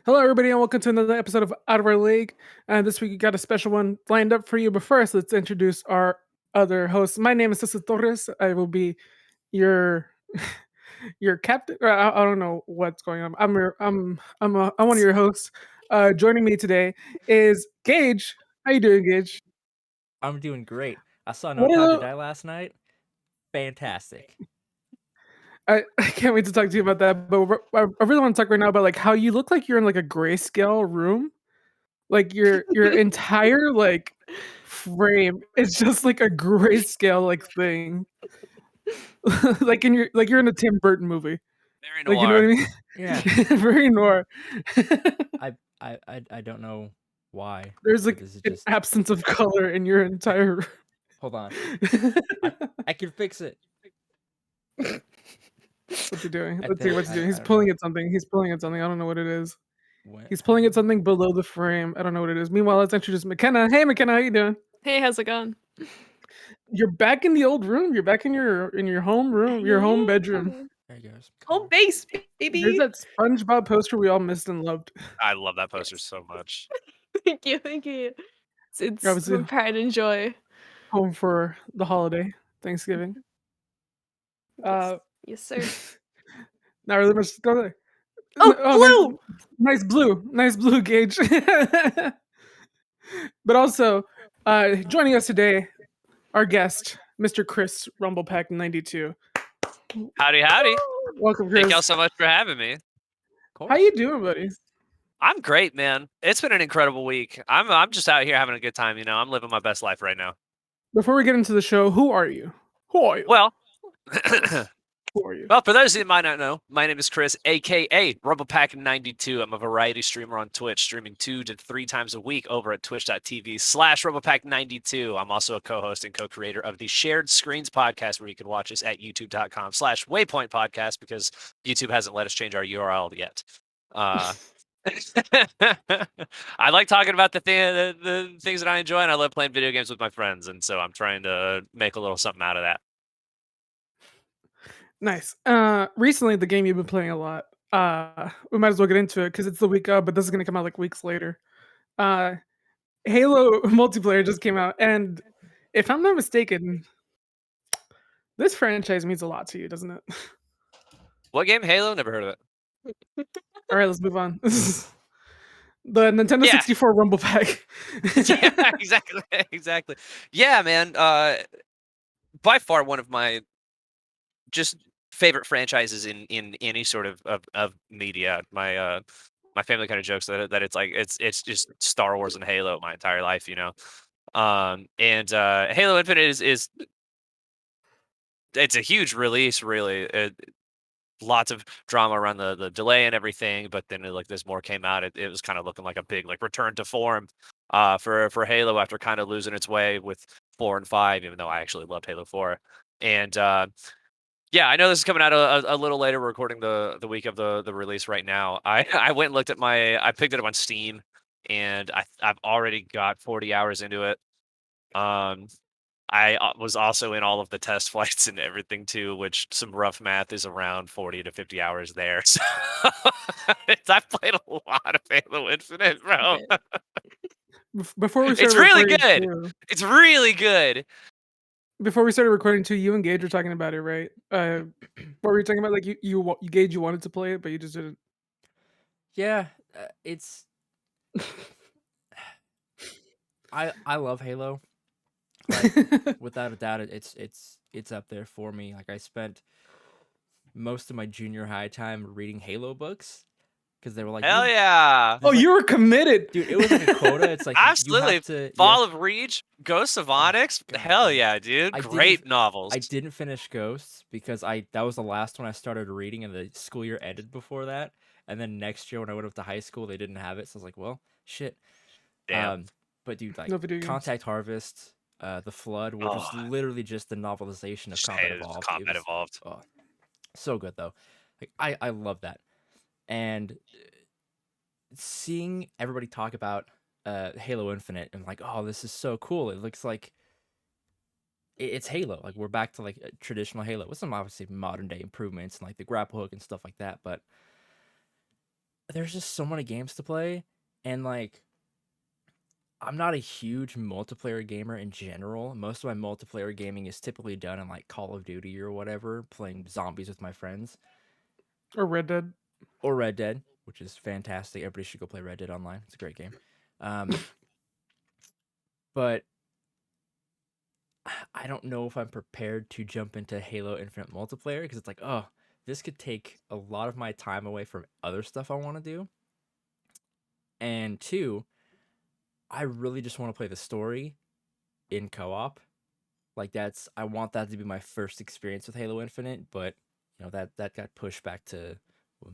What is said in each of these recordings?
Hello, everybody, and welcome to another episode of Out of Our League. And this week, we got a special one lined up for you. But first, let's introduce our other hosts. My name is Cesar Torres. I will be your your captain. I don't know what's going on. I'm one of your hosts. Joining me today is Gage. How you doing, Gage? I'm doing great. I saw No What are Time to the? Die last night. Fantastic. I can't wait to talk to you about that. But I really want to talk right now about like how you look like you're in like a grayscale room. Like your entire like frame is just like a grayscale like thing. Like you're in a Tim Burton movie. Very Like you know what I noir. mean? Yeah. Very noir. I don't know why, There's but like this is an just absence of color in your entire hold on. I can fix it. What's he doing? I Let's see think what's he doing. I He's don't know pulling at something. He's pulling at something. I don't know what it is. when He's pulling at something below the frame. I don't know what it is. Meanwhile, let's introduce McKenna. Hey McKenna, how you doing? Hey, how's it going? You're back in the old room. You're back in your home room, your home bedroom. there you goes. Home base, There's baby. that SpongeBob poster we all missed and loved. I love that poster Yes. so much. Thank you, thank you. You're It's obviously pride and joy. home for the holiday, Thanksgiving. Yes, yes, sir. Not really much to go there. Oh, blue. Nice blue Gauge. But also, joining us today, our guest, Mr. Chris Rumblepack 92. Howdy, howdy. Welcome, Thank y'all Chris. so much for having me. Of course. How you doing, buddy? I'm great, man. It's been an incredible week. I'm just out here having a good time, I'm living my best life right now. Before we get into the show, who are you? Who are you? Well, Who are you? well, for those of you that might not know, my name is Chris, aka Rumblepack92. I'm a variety streamer on Twitch, streaming 2 to 3 times a week over at twitch.tv/Rumblepack92. I'm also a co-host and co-creator of the Shared Screens podcast, where you can watch us at youtube.com/Waypoint Podcast, because YouTube hasn't let us change our URL yet. I like talking about the things that I enjoy, and I love playing video games with my friends, and so I'm trying to make a little something out of that. Nice. Recently, the game you've been playing a lot. We might as well get into it because it's the week of, but this is gonna come out like weeks later. Halo multiplayer just came out, and if I'm not mistaken, this franchise means a lot to you, doesn't it? What game? Halo? Never heard of it. All right, let's move on. The Nintendo Yeah. 64 Rumble Pack. Yeah, exactly. Yeah, man. By far one of my just favorite franchises in any sort of media. My family kind of jokes that it's like it's just Star Wars and Halo my entire life, and Halo Infinite is it's a huge release, really. Lots of drama around the delay and everything, but then like this more came out. It was kind of looking like a big like return to form for Halo after kind of losing its way with 4 and 5, even though I actually loved Halo 4. And yeah, I know this is coming out a little later. We're recording the week of the release right now. I went and looked at I picked it up on Steam, and I've already got 40 hours into it. I was also in all of the test flights and everything too, which some rough math is around 40 to 50 hours there. So I've played a lot of Halo Infinite, bro. Before we It's started really recording good. too, It's really good. before we started recording too, you and Gage were talking about it, right? What were you talking about? Like you Gage, you wanted to play it, but you just didn't. Yeah, it's I love Halo. Like without a doubt, it's up there for me. Like I spent most of my junior high time reading Halo books because they were like, Hell yeah. Oh, you were committed, dude, it was like a quota. It's like you Absolutely. have to. Fall of Reach, Ghosts of Onyx. God, Hell dude. yeah, dude. I didn't Great f- novels. I didn't finish Ghosts because that was the last one I started reading, and the school year ended before that. And then next year when I went up to high school, they didn't have it, so I was like, well, shit. Damn. But dude, like No video games. Contact Harvest, The Flood, which was literally just the novelization of Combat Evolved. Combat Evolved. Oh, so good though. Like I love that. And seeing everybody talk about Halo Infinite and like, oh, this is so cool. It looks like it's Halo. Like we're back to like a traditional Halo with some obviously modern day improvements and like the grapple hook and stuff like that. But there's just so many games to play, and like I'm not a huge multiplayer gamer in general. Most of my multiplayer gaming is typically done in like Call of Duty or whatever, playing zombies with my friends, Or Red Dead. or Red Dead, which is fantastic. Everybody should go play Red Dead Online. It's a great game. But I don't know if I'm prepared to jump into Halo Infinite multiplayer because it's like, oh, this could take a lot of my time away from other stuff I want to do. And two, I really just want to play the story in co-op. Like I want that to be my first experience with Halo Infinite, but that got pushed back to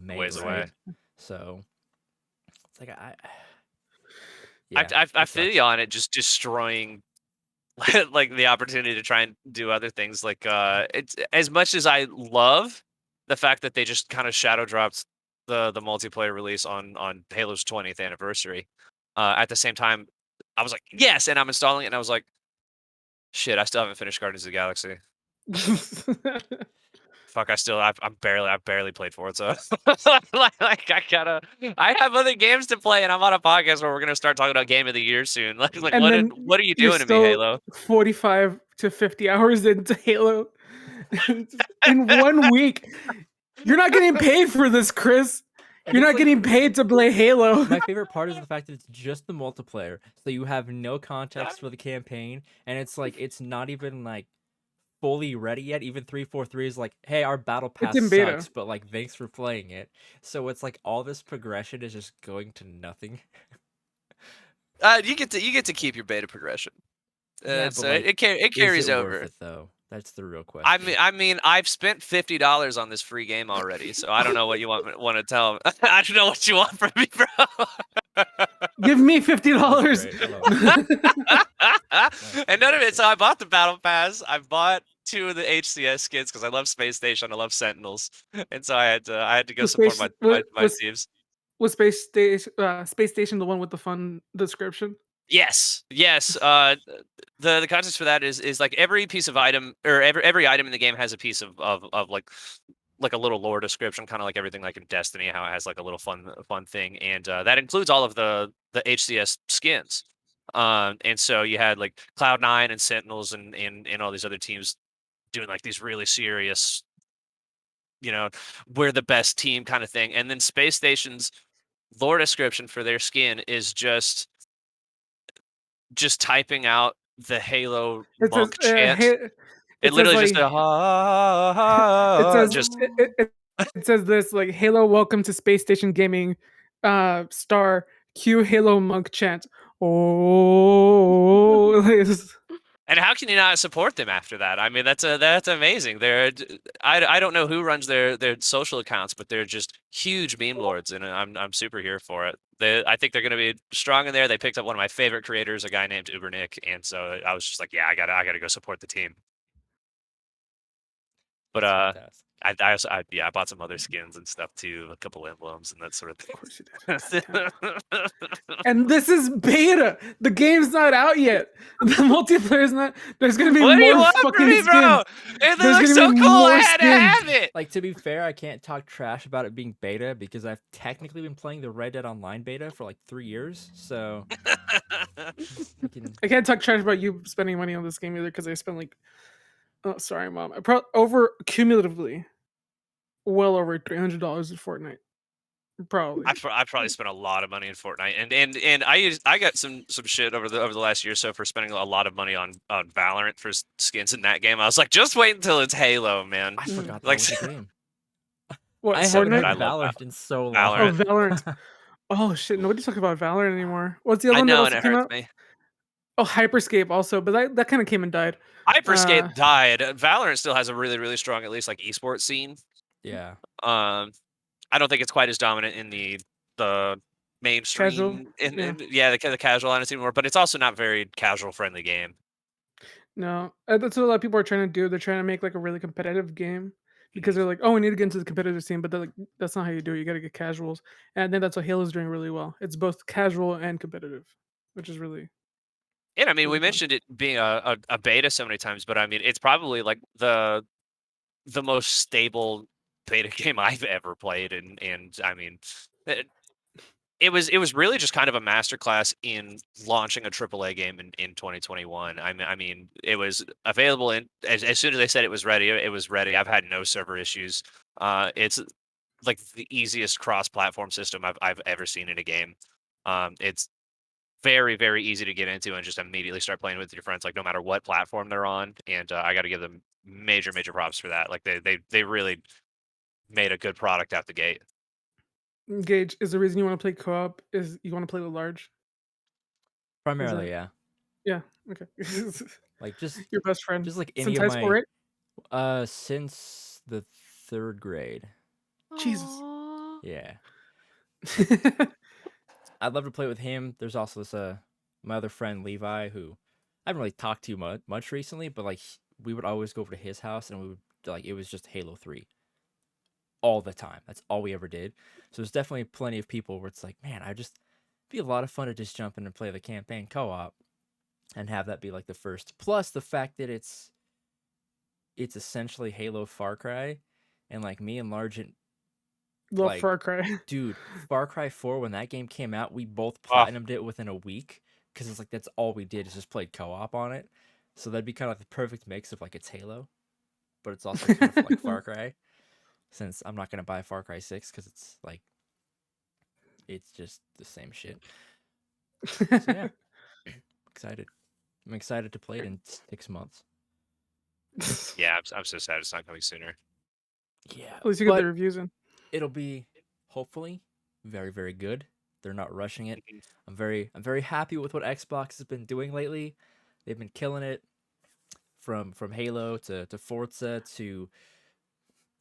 May, Ways right? away. So it's like I yeah, I it feel sucks. you on it, just destroying like the opportunity to try and do other things. Like it's as much as I love the fact that they just kind of shadow dropped the multiplayer release on Halo's 20th anniversary. At the same time, I was like, yes, and I'm installing it, and I was like, shit, I still haven't finished Guardians of the Galaxy. Fuck, I've barely played Forza. like I have other games to play, and I'm on a podcast where we're gonna start talking about Game of the Year soon. Like And then what are you you're doing to me, still Halo? 45 to 50 hours into Halo in 1 week. You're not getting paid for this, Chris. And You're it's not like, getting paid to play Halo. my favorite part is the fact that it's just the multiplayer, so you have no context for the campaign, and it's like it's not even like fully ready yet. Even 343 is like, hey, our battle It's pass in beta. sucks, but like thanks for playing it. So it's like all this progression is just going to nothing. You get to keep your beta progression. Yeah, but So like, it is carries it worth over. it though? That's the real I question. mean, I've spent $50 on this free game already, so I don't know what you want to tell. I don't know what you want from me, bro. Give me That was $50. great. I love it. And none of it. So I bought the battle pass. I bought 2 of the HCS skins because I love Space Station. I love Sentinels, and so I had to go Was support Space my teams. was Space Station the one with the fun description? Yes, yes. The context for that is like every piece of item or every item in the game has a piece of like a little lore description, kind of like everything like in Destiny, how it has like a little fun thing, and that includes all of the HCS skins. And so you had like Cloud9 and Sentinels and all these other teams doing like these really serious, you know, we're the best team kind of thing, and then Space Station's lore description for their skin is just typing out the Halo It says monk chant. It it says literally just like it says just it says this like Halo welcome to Space Station Gaming star Q Halo monk chant. Oh, and how can you not support them after that? I mean, that's amazing. I don't know who runs their social accounts, but they're just huge meme lords, and I'm super here for it. I think they're going to be strong in there. They picked up one of my favorite creators, a guy named Ubernick, and so I was just like, yeah, I gotta go support the team. But That's fantastic. I also I bought some other skins and stuff too, a couple emblems and that sort of of course you did. thing. God damn it. And this is beta. The game's not out yet. The multiplayer is not. There's gonna be What do you more want from fucking me, bro? skins. It There's looks gonna so be cool. I more had to skins. have it. Like, to be fair, I can't talk trash about it being beta because I've technically been playing the Red Dead Online beta for like 3 years. So I can. I can't talk trash about you spending money on this game either because I spent like, oh sorry, mom, over cumulatively, well over $300 in Fortnite. Probably. I probably spent a lot of money in Fortnite, and I got some shit over the last year or so for spending a lot of money on Valorant for skins in that game. I was like, just wait until it's Halo, man. I forgot that Like, was a game. What, I haven't heard I Fortnite? love Valorant in so long. Oh, Valorant. Valorant. Oh shit, nobody's talking about Valorant anymore. What's the other I one that know, and also it came hurts out? me. Oh, Hyperscape also, but that kind of came and died. Hyperscape died. Valorant still has a really strong, at least like esports scene. Yeah. I don't think it's quite as dominant in the mainstream the casual honest anymore, but it's also not very casual friendly game. No, that's what a lot of people are trying to do. They're trying to make like a really competitive game because they're like, oh, we need to get into the competitive scene, but they're like, that's not how you do it. You got to get casuals, and I think that's what Halo's doing really well. It's both casual and competitive, which is really. And I mean, we Really fun. mentioned it being a beta so many times, but I mean, it's probably like the most stable beta game I've ever played, and I mean, it was really just kind of a masterclass in launching a AAA game in 2021. I mean, it was available as soon as they said it was ready. It was ready. I've had no server issues. It's like the easiest cross-platform system I've ever seen in a game. It's very, very easy to get into and just immediately start playing with your friends, like no matter what platform they're on. And I got to give them major, major props for that. Like they really made a good product out the gate. Gage, is the reason you want to play co-op is you want to play with large? Primarily, that- yeah. Yeah. Okay. Like just Your best friend just like any since of high school, my right? since the 3rd grade. Jesus. Aw. Yeah. I'd love to play with him. There's also this my other friend Levi, who I haven't really talked to much recently, but like we would always go over to his house and we would like it was just Halo 3 all the time. That's all we ever did. So there's definitely plenty of people where it's like, man, be a lot of fun to just jump in and play the campaign co-op and have that be like the first. Plus the fact that it's essentially Halo Far Cry, and like me and Largent, Love like, Far Cry. dude, Far Cry 4, when that game came out, we both Oh. platinumed it within a week because it's like that's all we did is just played co-op on it. So that'd be kind of like the perfect mix of like it's Halo, but it's also kind of like Far Cry. Since I'm not gonna buy Far Cry 6 because it's like it's just the same shit. So yeah, excited. I'm excited to play it in 6 months. Yeah, I'm so sad it's not coming sooner. Yeah, At least you get the but reviews in. it'll be hopefully very, very good. They're not rushing it. Mhm. I'm very happy with what Xbox has been doing lately. They've been killing it from Halo to Forza to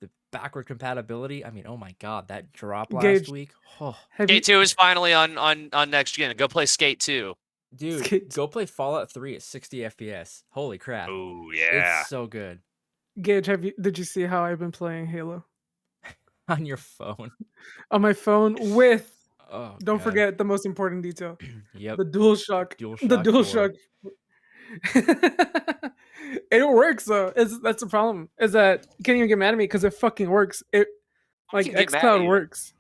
the backward compatibility. I mean, oh my god, that drop last Gage, week. Oh, have you Skate 2 is finally on next gen. Go play Skate 2. dude, Gage, go play Fallout 3 at 60 FPS. Holy crap. Oh It's yeah. so good Gage, did you see how I've been playing Halo on your phone. on my phone with? Oh, Don't god. forget the most important detail: Yep. the DualShock. The DualShock 4. DualShock. It works though. That's the problem. Is that you can't even get mad at me because it fucking works. It I like can get mad at XCloud you. works.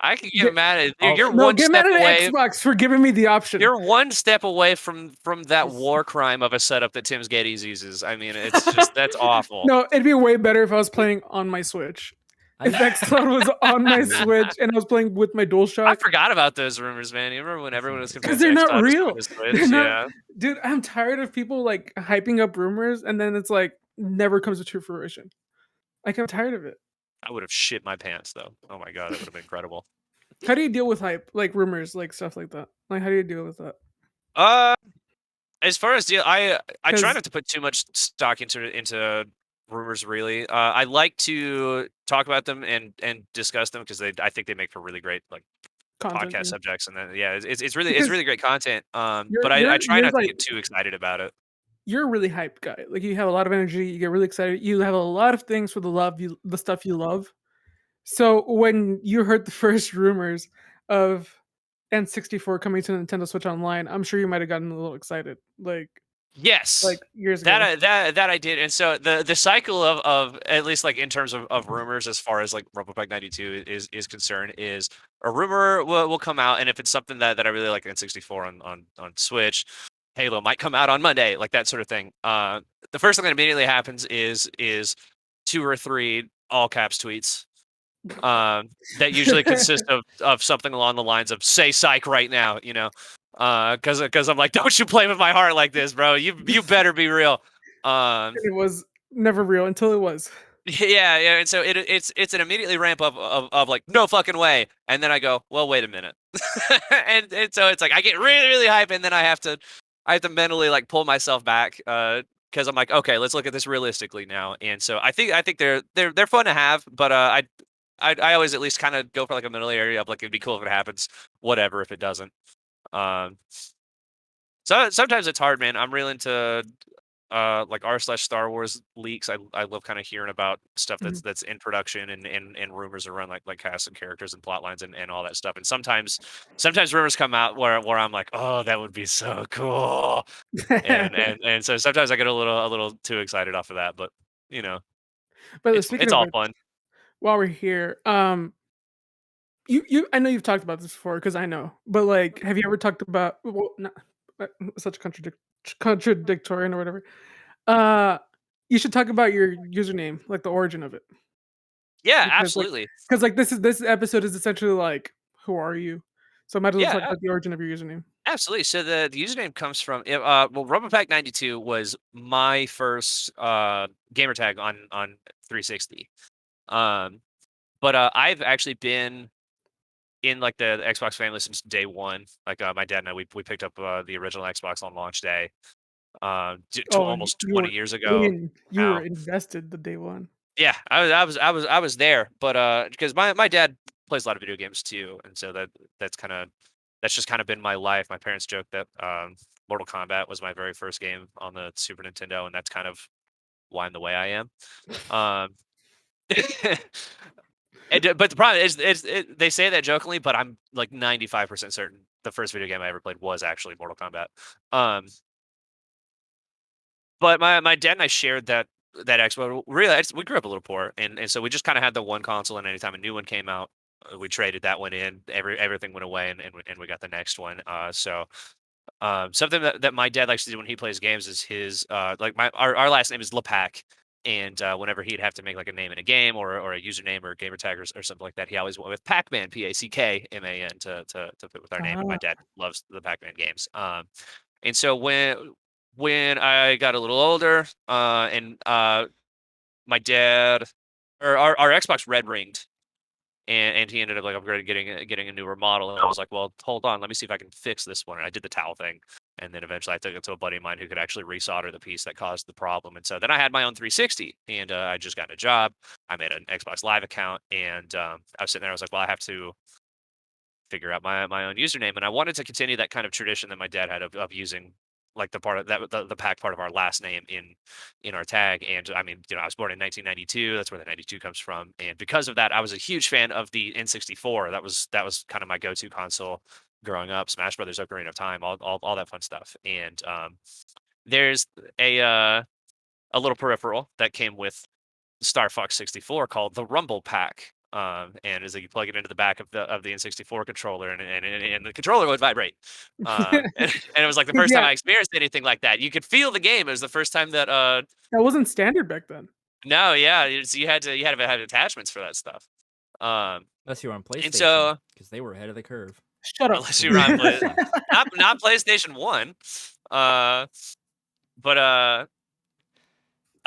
I can get Get- mad at you. Oh, You're No, one get mad step at away. Xbox for giving me the option. You're one step away from that Just- war crime of a setup that Tim's Geddes uses. I mean, it's just that's awful. No, it'd be way better if I was playing on my Switch. I If XCloud was on my Dude. Switch and I was playing with my I DualShock, forgot about those rumors, man. You remember when everyone was because convinced they're not xCloud was real. coming to They're Switch? not, Yeah, dude. I'm tired of people like hyping up rumors and then it's like never comes to fruition. Like I'm tired of it. I would have shit my pants though. Oh my god, that would have been incredible. How do you deal with hype, like rumors, like stuff like that? Like how do you deal with that? As far as I try 'Cause- not to put too much stock into rumors. Really, I like to talk about them and discuss them because I think they make for really great like Content, podcast yeah. subjects, and then yeah, it's really Because great content. you're- But I you're- try you're not to like- get too excited about it. You're a really hyped guy. Like you have a lot of energy. You get really excited. You have a lot of things for the stuff you love. So when you heard the first rumors of N64 coming to Nintendo Switch Online, I'm sure you might have gotten a little excited, like Yes, years ago. that I did, and so the cycle of at least like in terms of rumors as far as like RumblePack 92 is concerned is a rumor will come out, and if it's something that I really like N64 on Switch, Halo might come out on Monday, like that sort of thing. The first thing that immediately happens is 2 or 3 all caps tweets. That usually consist of something along the lines of "say psych right now," you know, because I'm like, don't you play with my heart like this, bro? You better be real. It was never real until it was. Yeah, and so it's an immediately ramp up of like no fucking way, and then I go, well, wait a minute, and so it's like I get really really hype, and then I have to mentally like pull myself back, because I'm like, okay, let's look at this realistically now, and so I think they're fun to have, but I always at least kind of go for like a middle area of like it'd be cool if it happens, whatever if it doesn't. Um, so sometimes it's hard, man. I'm real into like r/Star Wars leaks. I love kind of hearing about stuff Mhm. that's in production and rumors around like cast and characters and plot lines and all that stuff. And sometimes rumors come out where I'm like, oh, that would be so cool. And so sometimes I get a little too excited off of that, but you know, But it's speaking all of fun. while we're here, I know you've talked about this before because I know, but like, have you ever talked about not such contradictorian or whatever? Uh, you should talk about your username, like the origin of it, Yeah, because absolutely. this episode is essentially like, who are you? So I might as well talk Yeah, about the origin of your username. absolutely. So the username comes from well, RubberPack92 was my first gamer tag on 360. Um, but I've actually been in like the Xbox family since day one. Like my dad and I, we picked up the original Xbox on launch day, to Oh, and almost you 20 were years ago you were now. invested the day one. Yeah, I was there, but because my dad plays a lot of video games too, and so that's just kind of been my life. My parents joke that Mortal Kombat was my very first game on the Super Nintendo, and that's kind of why I'm the way I am. Um, but the problem they say that jokingly, but I'm like 95% certain the first video game I ever played was actually Mortal Kombat. Um, but my dad and I shared that Xbox. Really, we grew up a little poor, and so we just kind of had the one console, and anytime a new one came out, we traded that one in. Everything went away, and we got the next one. Something that my dad likes to do when he plays games is his like our last name is LaPack, and whenever he'd have to make like a name in a game or a username or a gamer tag or something like that, he always went with Pac-Man, Packman to fit with our name. And my Ah, dad loves the Pac-Man games. And so when I got a little older, and my dad or our Xbox red ringed, and he ended up like upgrading, getting a newer model, and I was like, well, hold on, let me see if I can fix this one. And I did the towel thing, and then eventually I took it to a buddy of mine who could actually resolder the piece that caused the problem. And so then I had my own 360, and I just got a job. I made an Xbox Live account, and I was sitting there. I was like, well, I have to figure out my own username, and I wanted to continue that kind of tradition that my dad had of using like the part of that the pack part of our last name in our tag. And I mean, I was born in 1992. That's where the 92 comes from, and because of that, I was a huge fan of the N64. That was kind of my go-to console growing up. Smash Brothers, Ocarina of Time, all that fun stuff. And there's a little peripheral that came with Star Fox 64 called the Rumble Pack. And is like you plug it into the back of the N64 controller, and the controller would vibrate. And it was like the first time yeah, I experienced anything like that. You could feel the game. It was the first time that that wasn't standard back then. no, yeah, you had to have attachments for that stuff. Um, Unless you were on and PlayStation, so because they were ahead of the curve. Shut up. unless you were on PlayStation 1 sucked. not PlayStation 1, uh, but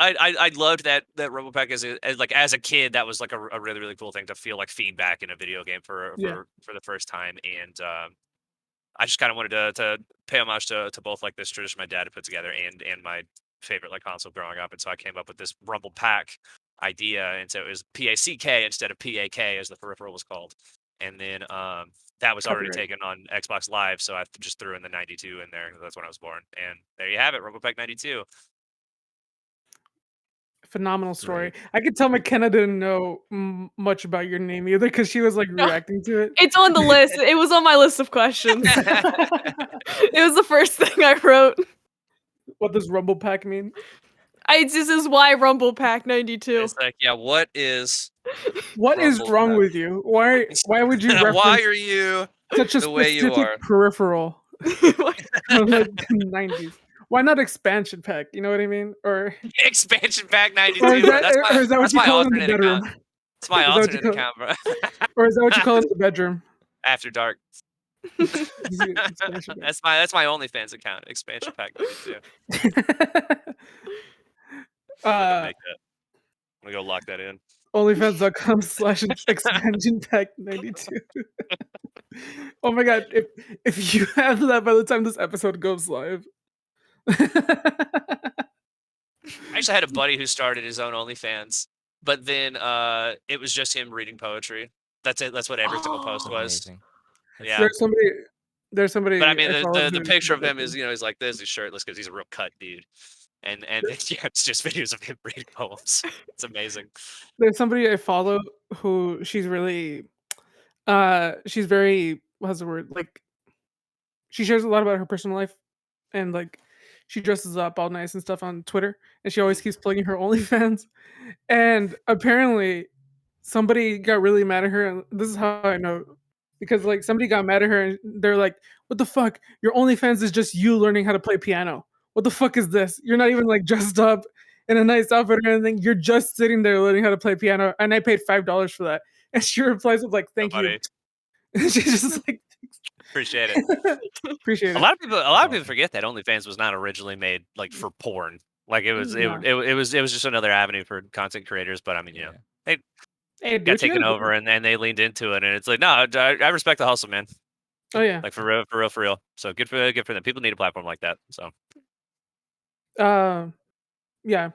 I loved that RoboPack as a kid. That was like a really really cool thing to feel like feedback in a video game for Yeah, the first time. And I just kind of wanted to pay homage to both like this tradition my dad had put together and my favorite like console growing up. And so I came up with this Rumble Pack idea, and so it was PACK instead of PAK as the peripheral was called. And then that was already copyright. taken on Xbox Live, so I just threw in the 92 in there. That's when I was born, and there you have it, Rumble Pack 92. Phenomenal story. Great. I could tell McKenna didn't know much about your name either because she was like No, reacting to it. it's on the list. It was on my list of questions. It was the first thing I wrote. What does Rumble Pack mean? This is why Rumble Pack 92. It's like, yeah, what is What is Rumble wrong Pack? with you? Why would you Why reference are you such a the way you specific are? peripheral from like the 90s? Why not expansion pack? You know what I mean? Expansion Pack Or 92, bro. is that what That's you my call it in the alternate bedroom? account. It's my Is that what you alternate call account, bro. or is that what you call it in the bedroom? After dark. Expansion pack. That's my OnlyFans account. Expansion Pack 92. I'm gonna uh make that. I'm gonna go lock that in. onlyfans.com/expansion pack 92. Oh my god, if you have that by the time this episode goes live. I actually had a buddy who started his own OnlyFans, but then it was just him reading poetry. That's it. That's what every single post That's Oh, was. amazing. That's Yeah. there's somebody there's But I somebody mean, I the followed the, the who picture does of that him too. is, he's like this, he's shirtless because he's a real cut dude, and yeah, it's just videos of him reading poems. It's amazing. There's somebody I follow who she's very what's the word? Like she shares a lot about her personal life and like she dresses up all nice and stuff on Twitter and she always keeps plugging her OnlyFans. And apparently somebody got really mad at her, and this is how I know, because like somebody got mad at her, and they're like, "What the fuck? Your OnlyFans is just you learning how to play piano. What the fuck is this? You're not even like dressed up in a nice outfit or anything. You're just sitting there learning how to play piano." And I paid $5 for that, and she replies with like, "Thank you." funny. And she's just like, Appreciate it. "Appreciate A it." lot of people awesome. forget that OnlyFans was not originally made like for porn. Like it was No. it was just another avenue for content creators. But I mean, Yeah. they Hey, do got what you taken gotta over, do. and they leaned into it, and it's like, no, I respect the hustle, man. Oh yeah. Like for real, for real, for real. So good for them. People need a platform like that. So Uh, yeah.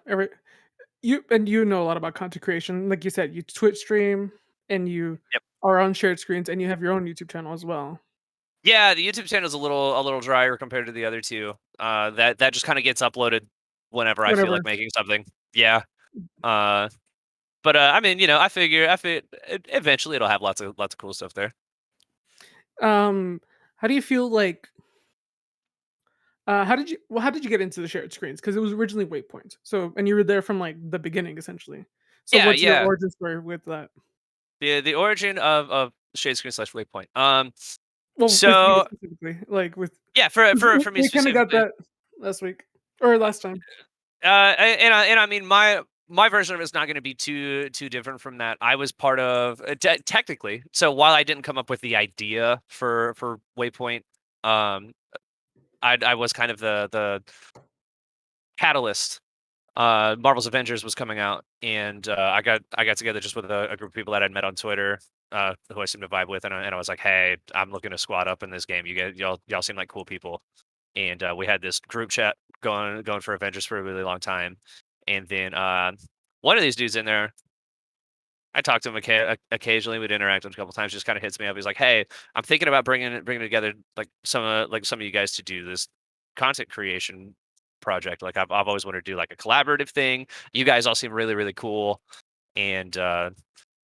You know a lot about content creation. Like you said, you Twitch stream and you yep. are on shared screens, and you have your own YouTube channel as well. Yeah, the YouTube channel is a little drier compared to the other two. That just kind of gets uploaded whenever I feel Whatever. like making something. Yeah. Uh, but I mean, I figure eventually it'll have lots of cool stuff there. How do you feel like? How did you get into the shared screens? Because it was originally Waypoint. So, and you were there from like the beginning, essentially. So, Yeah, what's your yeah. origin story with that? The origin of Shade Screen / Waypoint. Well, with you So specifically, like with yeah, for me we kind of got specifically. that last week or last time. And I mean my version of it's not going to be too different from that. I was part of technically. So while I didn't come up with the idea for Waypoint, um, I was kind of the catalyst. Marvel's Avengers was coming out, and I got together just with a group of people that I'd met on Twitter, who I seemed to vibe with, and I was like, hey, I'm looking to squad up in this game. Y'all seem like cool people, and we had this group chat going for Avengers for a really long time, and then one of these dudes in there, I talked to him occasionally. We'd interact a couple times. Just kind of hits me up. He's like, "Hey, I'm thinking about bringing together like some of you guys to do this content creation project. Like I've always wanted to do like a collaborative thing. You guys all seem really really cool, and that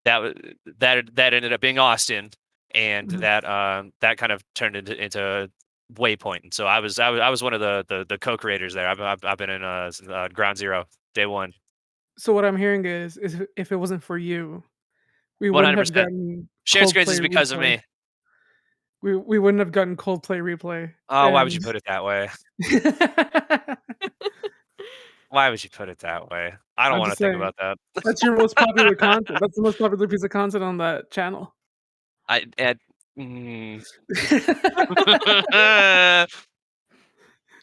wa- that ended up being Austin, and Mhm. that kind of turned into Waypoint. And so I was one of the co-creators there. I've been in since, Ground Zero, day one, So what I'm hearing is if it wasn't for you, we wouldn't have 100%. gotten Shared screens Coldplay is because of replay. me. We wouldn't have gotten Coldplay replay. Oh, why would And you put it that way? Why would you put it that way? I don't I'm want to just think saying about that. that's your most popular content. That's the most popular piece of content on that channel. I at, mm.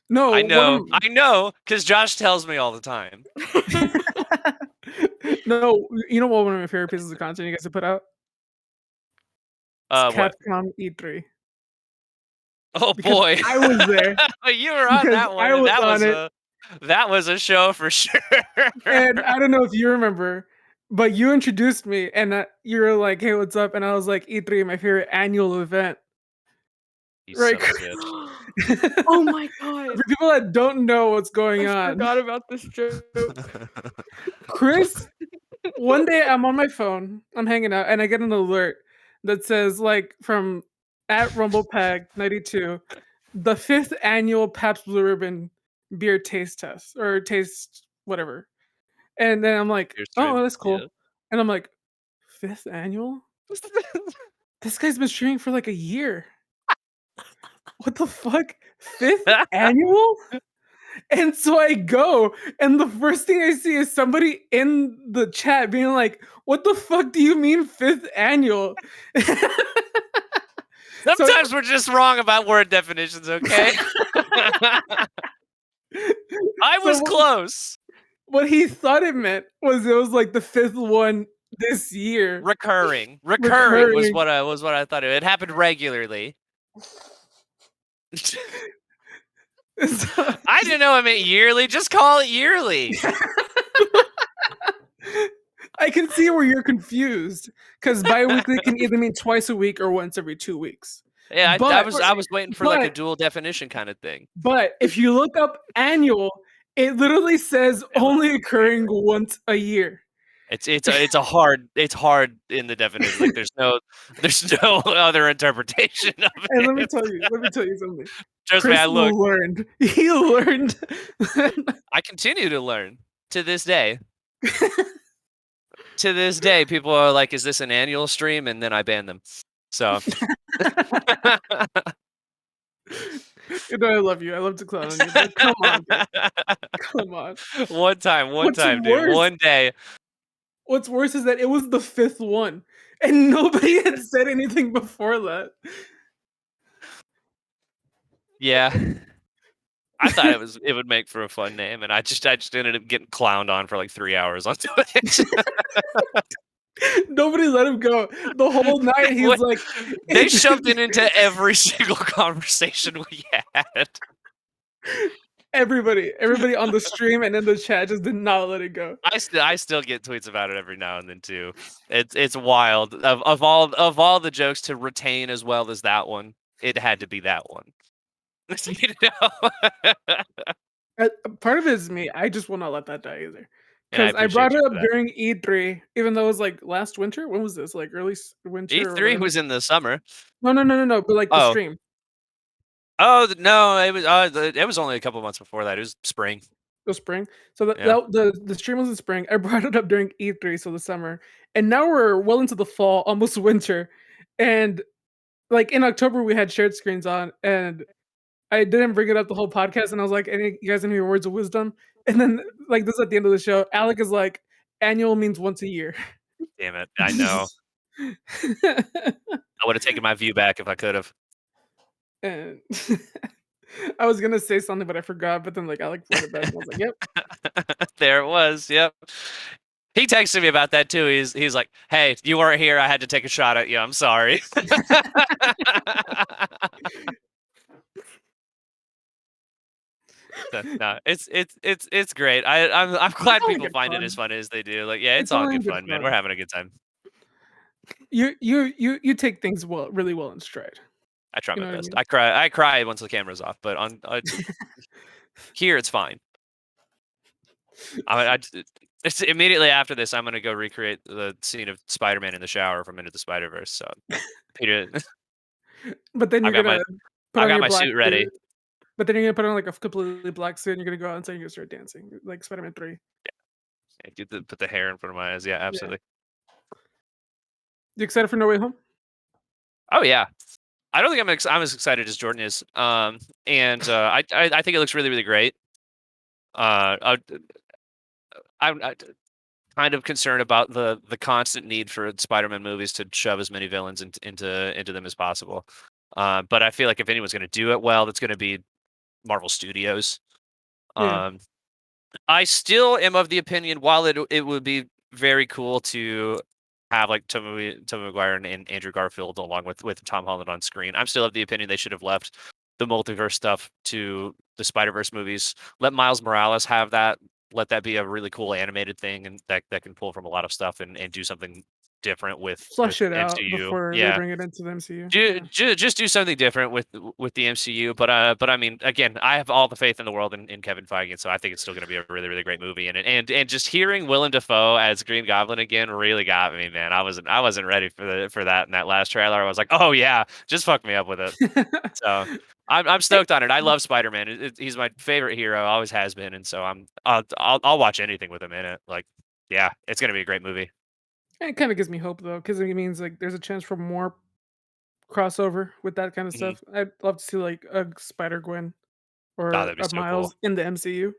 No, one of I know, because Josh tells me all the time. no, you know what one of my favorite pieces of content you guys have put out? It's What? Capcom E3 Oh because boy, I was there. you were on Because that one, I and was on it, that was a show for sure. and I don't know if you remember, but you introduced me, and you were like, "Hey, what's up?" And I was like, "E3, my favorite annual event." You Right. son of a bitch. Oh my god. For people that don't know what's going I on, forgot about this joke. Chris, one day I'm on my phone, I'm hanging out, and I get an alert that says, like, from at RumblePag92, the 5th annual Pabst Blue Ribbon beer taste test or taste whatever. And then I'm like, Your "Oh, stream, that's yeah. cool." And I'm like, "5th annual? This guy's been streaming for like a year. What the fuck? 5th annual?" And so I go, and the first thing I see is somebody in the chat being like, "What the fuck do you mean 5th annual?" So Sometimes we're just wrong about word definitions, okay? I so was close. what he thought it meant was it was like the 5th one this year, Recurring was recurring. what I thought. It happened regularly. So I didn't know it meant yearly. Just call it yearly. I can see where you're confused because bi-weekly can either mean twice a week or once every 2 weeks. Yeah, But I was waiting for like a but dual definition kind of thing. but if you look up annual, it literally says only occurring once a year. It's hard in the definition. Like there's no other interpretation of And it. let me tell you something. Trust me, Chris I looked. learned. He learned. I continue to learn to this day. to this day, people are like, "Is this an annual stream?" And then I ban them. So I love you. I love to clown on you, but come on, dude. Come on. one time, What's dude, worse? one day. What's worse is that it was the 5th one, and nobody had said anything before that. Yeah. I thought it would make for a fun name, and I just ended up getting clowned on for like 3 hours on Twitch. Nobody let him go. The whole night he's like, They shoved it into every single conversation we had. everybody on the stream and in the chat just did not let it go. I still get tweets about it every now and then too. It's wild. Of all the jokes to retain as well as that one, it had to be that one. You know? Part of it is me. I just will not let that die either. And I Because I brought appreciate it you up for that. during E3, even though it was like last winter. When was this? Like early winter? or E3 whatever? was in the summer. No. But like the Oh. stream. Oh no, it was only a couple months before that. It was spring. The spring. So Yeah. the stream was in spring. I brought it up during E3, so the summer, and now we're well into the fall, almost winter, and like in October we had shared screens on, and I didn't bring it up the whole podcast, and I was like, "Any you guys any words of wisdom?" And then like this at the end of the show, Alec is like, "Annual means once a year." Damn it! I know. I would have taken my view back if I could have. And I was gonna say something, but I forgot. But then like Alec played it back, and I was like, "Yep." There it was. Yep. He texted me about that too. He's like, "Hey, you weren't here. I had to take a shot at you. I'm sorry." No, it's great. I'm glad only people good find it fun. as fun as they do. Like, yeah, it's It's all only good good fun, man. fun. We're having a good time. You take things really well in stride. I try You my know what I best. mean? I cry once the camera's off, but on here it's fine. It's immediately after this, I'm gonna go recreate the scene of Spider-Man in the shower from Into the Spider-Verse. So, Peter, But then I've you're got gonna put I've on got your my black suit ready. suit. But then you're gonna put on like a completely black suit, and you're gonna go outside and you're gonna start dancing like Spider-Man 3. Put the hair in front of my eyes. Yeah, absolutely. You excited for No Way Home? Oh yeah. I don't think I'm as excited as Jordan is. I think it looks really really great. I'm kind of concerned about the constant need for Spider-Man movies to shove as many villains into them as possible. But I feel like if anyone's going to do it well, that's going to be Marvel Studios. Yeah. I still am of the opinion, while it would be very cool to have like Tobey Maguire and Andrew Garfield along with Tom Holland on screen, I'm still of the opinion they should have left the multiverse stuff to the Spider-Verse movies. Let Miles Morales have that. Let that be a really cool animated thing, and that can pull from a lot of stuff and do something different with Flush it out MCU. before they Yeah. bring it into the MCU. Yeah. Just do something different with the MCU. But I mean, again, I have all the faith in the world in Kevin Feige, and so I think it's still going to be a really really great movie. And just hearing Willem Dafoe as Green Goblin again really got me, man. I wasn't ready for that in that last trailer. I was like, oh yeah, just fuck me up with it. So I'm stoked on it. I love Spider-Man. He's my favorite hero, always has been, and so I'll watch anything with him in it. Like, yeah, it's going to be a great movie. It kind of gives me hope though, because it means like there's a chance for more crossover with that kind of Mhm. stuff. I'd love to see like a Spider Gwen Oh, or that'd be a so Miles cool. in the MCU.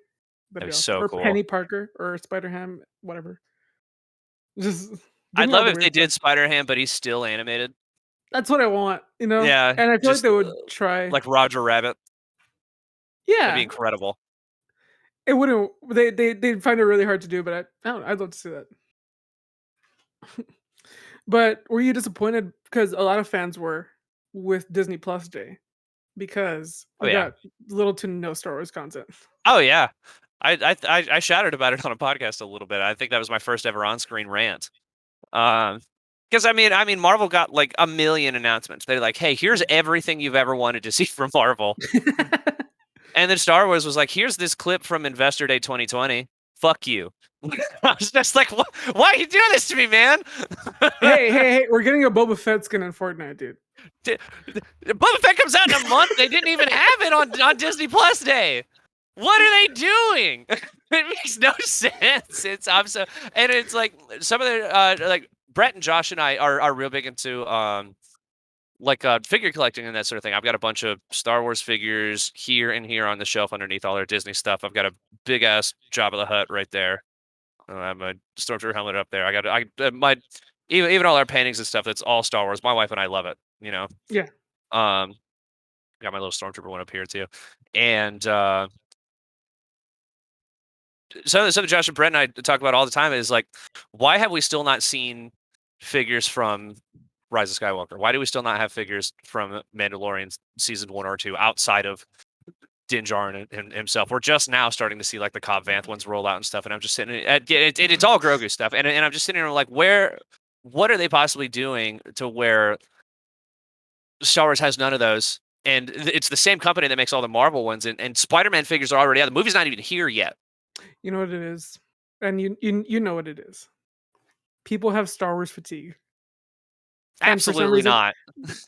That'd That'd be be awesome. so Or cool. Penny Parker or Spider Ham, whatever. Just give I'd me all love the if they weird did stuff. Spider-Ham, but he's still animated. That's what I want, you know. Yeah, And I feel like just they would try. like Roger Rabbit. That'd be Yeah, incredible. it wouldn't. They'd find it really hard to do, but I don't know. I'd love to see that. But were you disappointed because a lot of fans were with Disney Plus Day because Oh we yeah. got little to no Star Wars content? Oh yeah. I shouted about it on a podcast a little bit. I think that was my first ever on-screen rant. Because I mean, Marvel got like a million announcements. They're like, "Hey, here's everything you've ever wanted to see from Marvel," and then Star Wars was like, "Here's this clip from Investor Day 2020. Fuck you." I was just like, "Why are you doing this to me, man?" hey! We're getting a Boba Fett skin in Fortnite, dude. Boba Fett comes out in a month. They didn't even have it on Disney Plus Day. What are they doing? It makes no sense. And it's like some of the like Brett and Josh and I are real big into figure collecting and that sort of thing. I've got a bunch of Star Wars figures here and here on the shelf underneath all our Disney stuff. I've got a big ass Jabba the Hutt right there. I have my Stormtrooper helmet up there. My even all our paintings and stuff. That's all Star Wars. My wife and I love it. Yeah. Um, got my little Stormtrooper one up here too, and something Josh and Brent and I talk about all the time is like, why have we still not seen figures from Rise of Skywalker? Why do we still not have figures from Mandalorian season 1 or 2 outside of Din Djarin and himself? We're just now starting to see like the Cobb Vanth ones roll out and stuff, and I'm just sitting it's all Grogu stuff, and I'm just sitting here like, what are they possibly doing to where Star Wars has none of those? And it's the same company that makes all the Marvel ones, and Spider-Man figures are already out. The movie's not even here yet. You know what it is, and you know what it is. People have Star Wars fatigue. And for some Absolutely reason, not.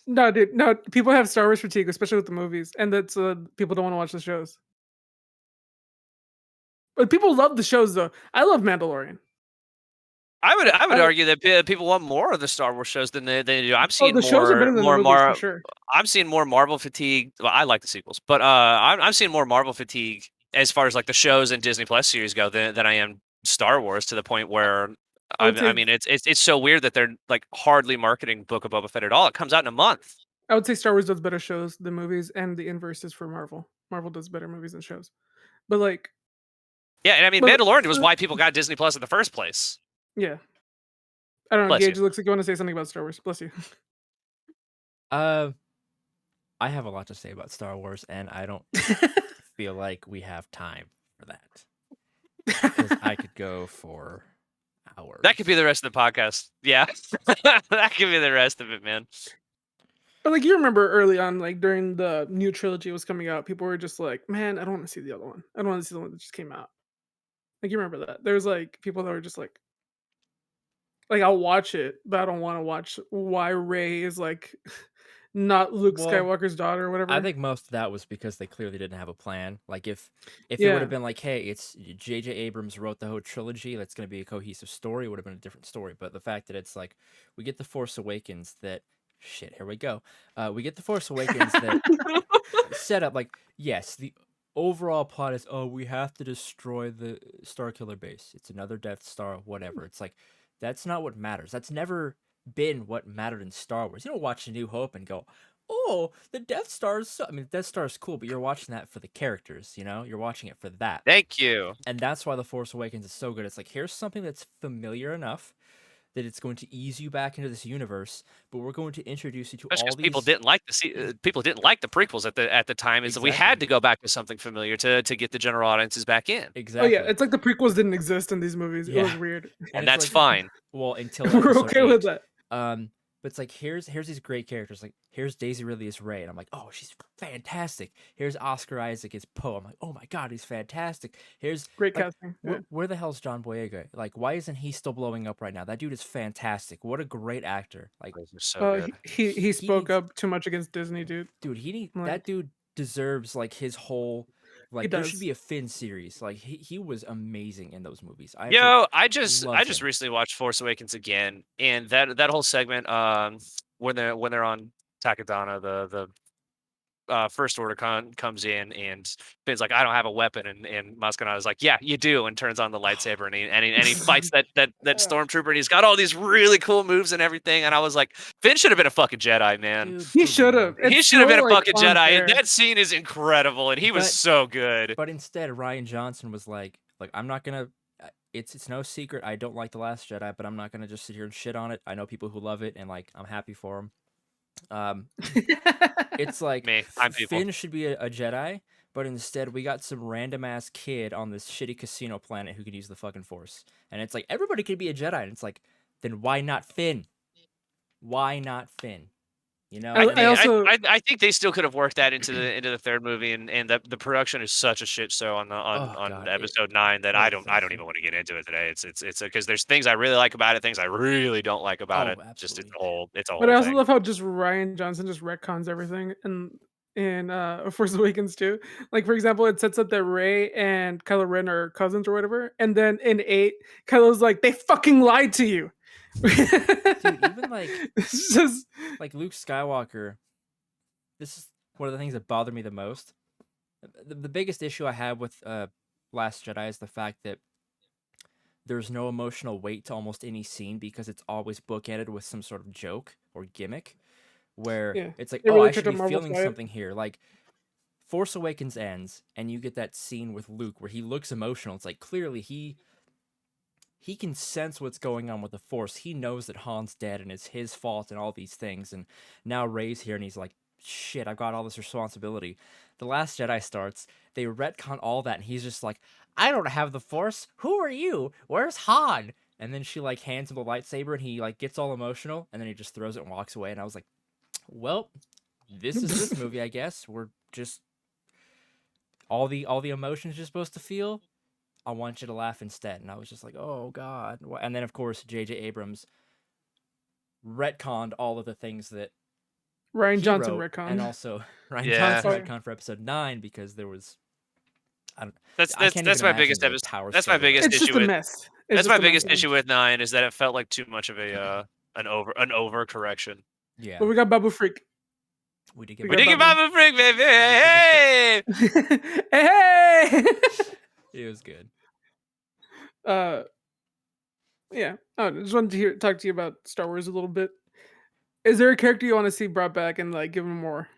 no, dude, no. People have Star Wars fatigue, especially with the movies, and that's people don't want to watch the shows. But people love the shows, though. I love Mandalorian. I would I- argue that people want more of the Star Wars shows than they do. I'm Oh, seeing the shows are better than the movies for sure. I'm seeing more Marvel fatigue. Well, I like the sequels, but I'm seeing more Marvel fatigue as far as like the shows and Disney Plus series go than I am Star Wars, to the point where I mean it's so weird that they're like hardly marketing Book of Boba Fett at all. It comes out in a month. I would say Star Wars does better shows than movies, and the inverse is for Marvel. Marvel does better movies than shows. But like, Yeah, and I mean But- Mandalorian was why people got Disney Plus in the first place. yeah. I don't know. Bless Gage, you. it looks like you want to say something about Star Wars. Bless you. I have a lot to say about Star Wars, and I don't feel like we have time for that, because I could go for hours. That could be the rest of the podcast. Yeah, that could be the rest of it, man. But like, you remember early on, like during the new trilogy was coming out, people were just like, "Man, I don't want to see the other one. I don't want to see the one that just came out." Like, you remember that? There was like people that were just like, I'll watch it, but I don't want to watch why Rey is like not Luke Well, Skywalker's daughter or whatever. I think most of that was because they clearly didn't have a plan. Like if it Yeah. would have been like, hey, it's J.J. Abrams wrote the whole trilogy, that's going to be a cohesive story, it would have been a different story. But the fact that it's like we get the Force Awakens that shit, here we go. We get the Force Awakens that set up like, yes, the overall plot is, oh, we have to destroy the Starkiller base. It's another Death Star, whatever. It's like that's not what matters. That's never been what mattered in Star Wars. You don't watch A New Hope and go, oh, the Death Star is I mean, Death Star is cool, but you're watching that for the characters, you know? You're watching it for that. Thank you. And that's why The Force Awakens is so good. It's like, here's something that's familiar enough that it's going to ease you back into this universe, but we're going to introduce you to Especially all because these people didn't like people didn't like the prequels at the time. Is that we had Exactly. to go back to something familiar to get the general audiences back in, Oh Exactly. yeah, it's like the prequels didn't exist in these movies. It was Yeah. weird. and it's that's like, fine. Well, until We're episode okay with 8. that. But it's like here's these great characters. Like here's Daisy Ridley as Rey, and I'm like, oh, she's fantastic. Here's Oscar Isaac as Poe. I'm like, oh my god, he's fantastic. Here's Great like, casting. Yeah. where the hell's John Boyega? Like, why isn't he still blowing up right now? That dude is fantastic. What a great actor. Like, Those are so good. He spoke needs- up too much against Disney, dude. dude, Like- that dude deserves like his whole. Like there should does. be a Finn series. Like he was amazing in those movies. Yo, I just loved him. recently watched Force Awakens again, and that whole segment when they're on Takadana, the First Order comes in, and Finn's like, I don't have a weapon, and Maz Kanata's like, yeah, you do, and turns on the lightsaber, and he fights that stormtrooper, and he's got all these really cool moves and everything, and I was like, Finn should have been a fucking Jedi, man. Dude, He for should have. real. He should have been a fucking Jedi. And that scene is incredible, and he was But- so good. But instead, Ryan Johnson was like I'm not gonna. It's no secret I don't like The Last Jedi, but I'm not gonna just sit here and shit on it. I know people who love it, and like I'm happy for them. It's like Me, I'm people. Finn should be a Jedi, but instead we got some random ass kid on this shitty casino planet who can use the fucking Force, and it's like everybody could be a Jedi, and it's like then why not Finn? Why not Finn? You know, I And I also- I think they still could have worked that into the third movie, and the production is such a shit show on God, episode 9 that what I a don't thing. even want to get into it today. It's because there's things I really like about it, things I really don't like about Oh, it. Just absolutely. it's a whole But I also thing. love how just Ryan Johnson just retcons everything, and in Force Awakens too. Like for example, it sets up that Rey and Kylo Ren are cousins or whatever, and then in 8, Kylo's like, "They fucking lied to you." Dude, even like It's just Luke Skywalker, this is one of the things that bothered me the most. The biggest issue I have with Last Jedi is the fact that there's no emotional weight to almost any scene because it's always bookended with some sort of joke or gimmick where yeah, it's like, they oh, really I tried should to be Marvel feeling fly it. something here. Like Force Awakens ends and you get that scene with Luke where he looks emotional. It's like clearly he can sense what's going on with the Force. He knows that Han's dead and it's his fault and all these things. And now Rey's here and he's like, shit, I've got all this responsibility. The Last Jedi starts, they retcon all that, and he's just like, I don't have the Force. Who are you? Where's Han? And then she like hands him the lightsaber and he like gets all emotional and then he just throws it and walks away. And I was like, well, this is this movie, I guess. We're just all the emotions you're supposed to feel. I want you to laugh instead. And I was just like, oh God. And then of course J.J. Abrams retconned all of the things that Ryan he Johnson wrote, retcon. and also Ryan Yeah. Johnson Sorry. retcon for episode 9 because there was I That's can't that's even my imagine biggest the episode. power That's my struggle biggest there. It's just issue a with. mess. It's That's just my a biggest mess. issue with 9 is that it felt like too much of a an overcorrection. Yeah, But we got Babu Freak. we did we We get did got get Babu. Babu Freak, baby! Babu Hey! Hey! it was good. uh, yeah. I just wanted to talk to you about Star Wars a little bit. Is there a character you want to see brought back and like give him more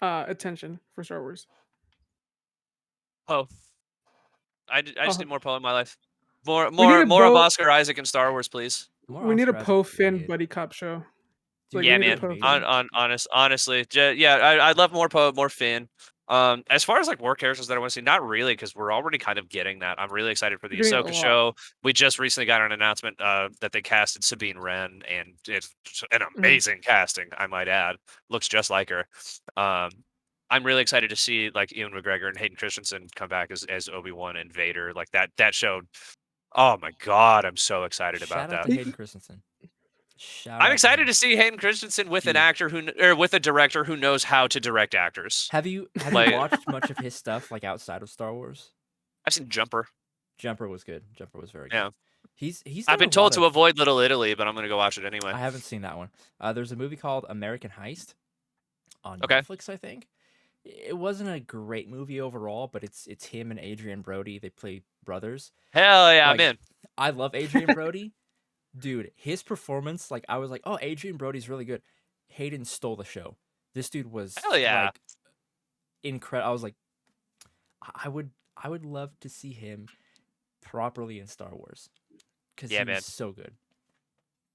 attention for Star Wars? Poe. I just Oh, need more Poe in my life. More we need a more of Bo. Oscar Isaac in Star Wars, please. More We need a Oscar Isaac Poe would be Finn good. buddy cop show. Dude, Like we Yeah, need a man. Poe amazing. Finn. Honestly, yeah, I'd love more Poe, more Finn. As far as like more characters that I want to see, not really, because we're already kind of getting that. I'm really excited for the We're getting a Ahsoka lot. show. We just recently got an announcement that they casted Sabine Wren, and it's an amazing casting, I might add. Looks just like her. I'm really excited to see like Ewan McGregor and Hayden Christensen come back as Obi-Wan and Vader. Like that show. Oh my God, I'm so excited about Shout out that. to Hayden Christensen. Shout I'm out excited him. to see Hayden Christensen with an Dude. actor or with a director who knows how to direct actors. Have you Like- watched much of his stuff like outside of Star Wars? I've seen Jumper. Jumper was good. Jumper was very Yeah. good. He's I've done been a told lot to of- avoid Little Italy, but I'm gonna go watch it anyway. I haven't seen that one. There's a movie called American Heist on Okay. Netflix, I think. It wasn't a great movie overall, but it's him and Adrian Brody. They play brothers. Hell yeah, Like, I'm in. I love Adrian Brody. Dude, his performance, like I was like, oh, Adrian Brody's really good. Hayden stole the show. This dude was Hell yeah. like incredible. I was like, I would love to see him properly in Star Wars. Because Yeah, he man. was so good.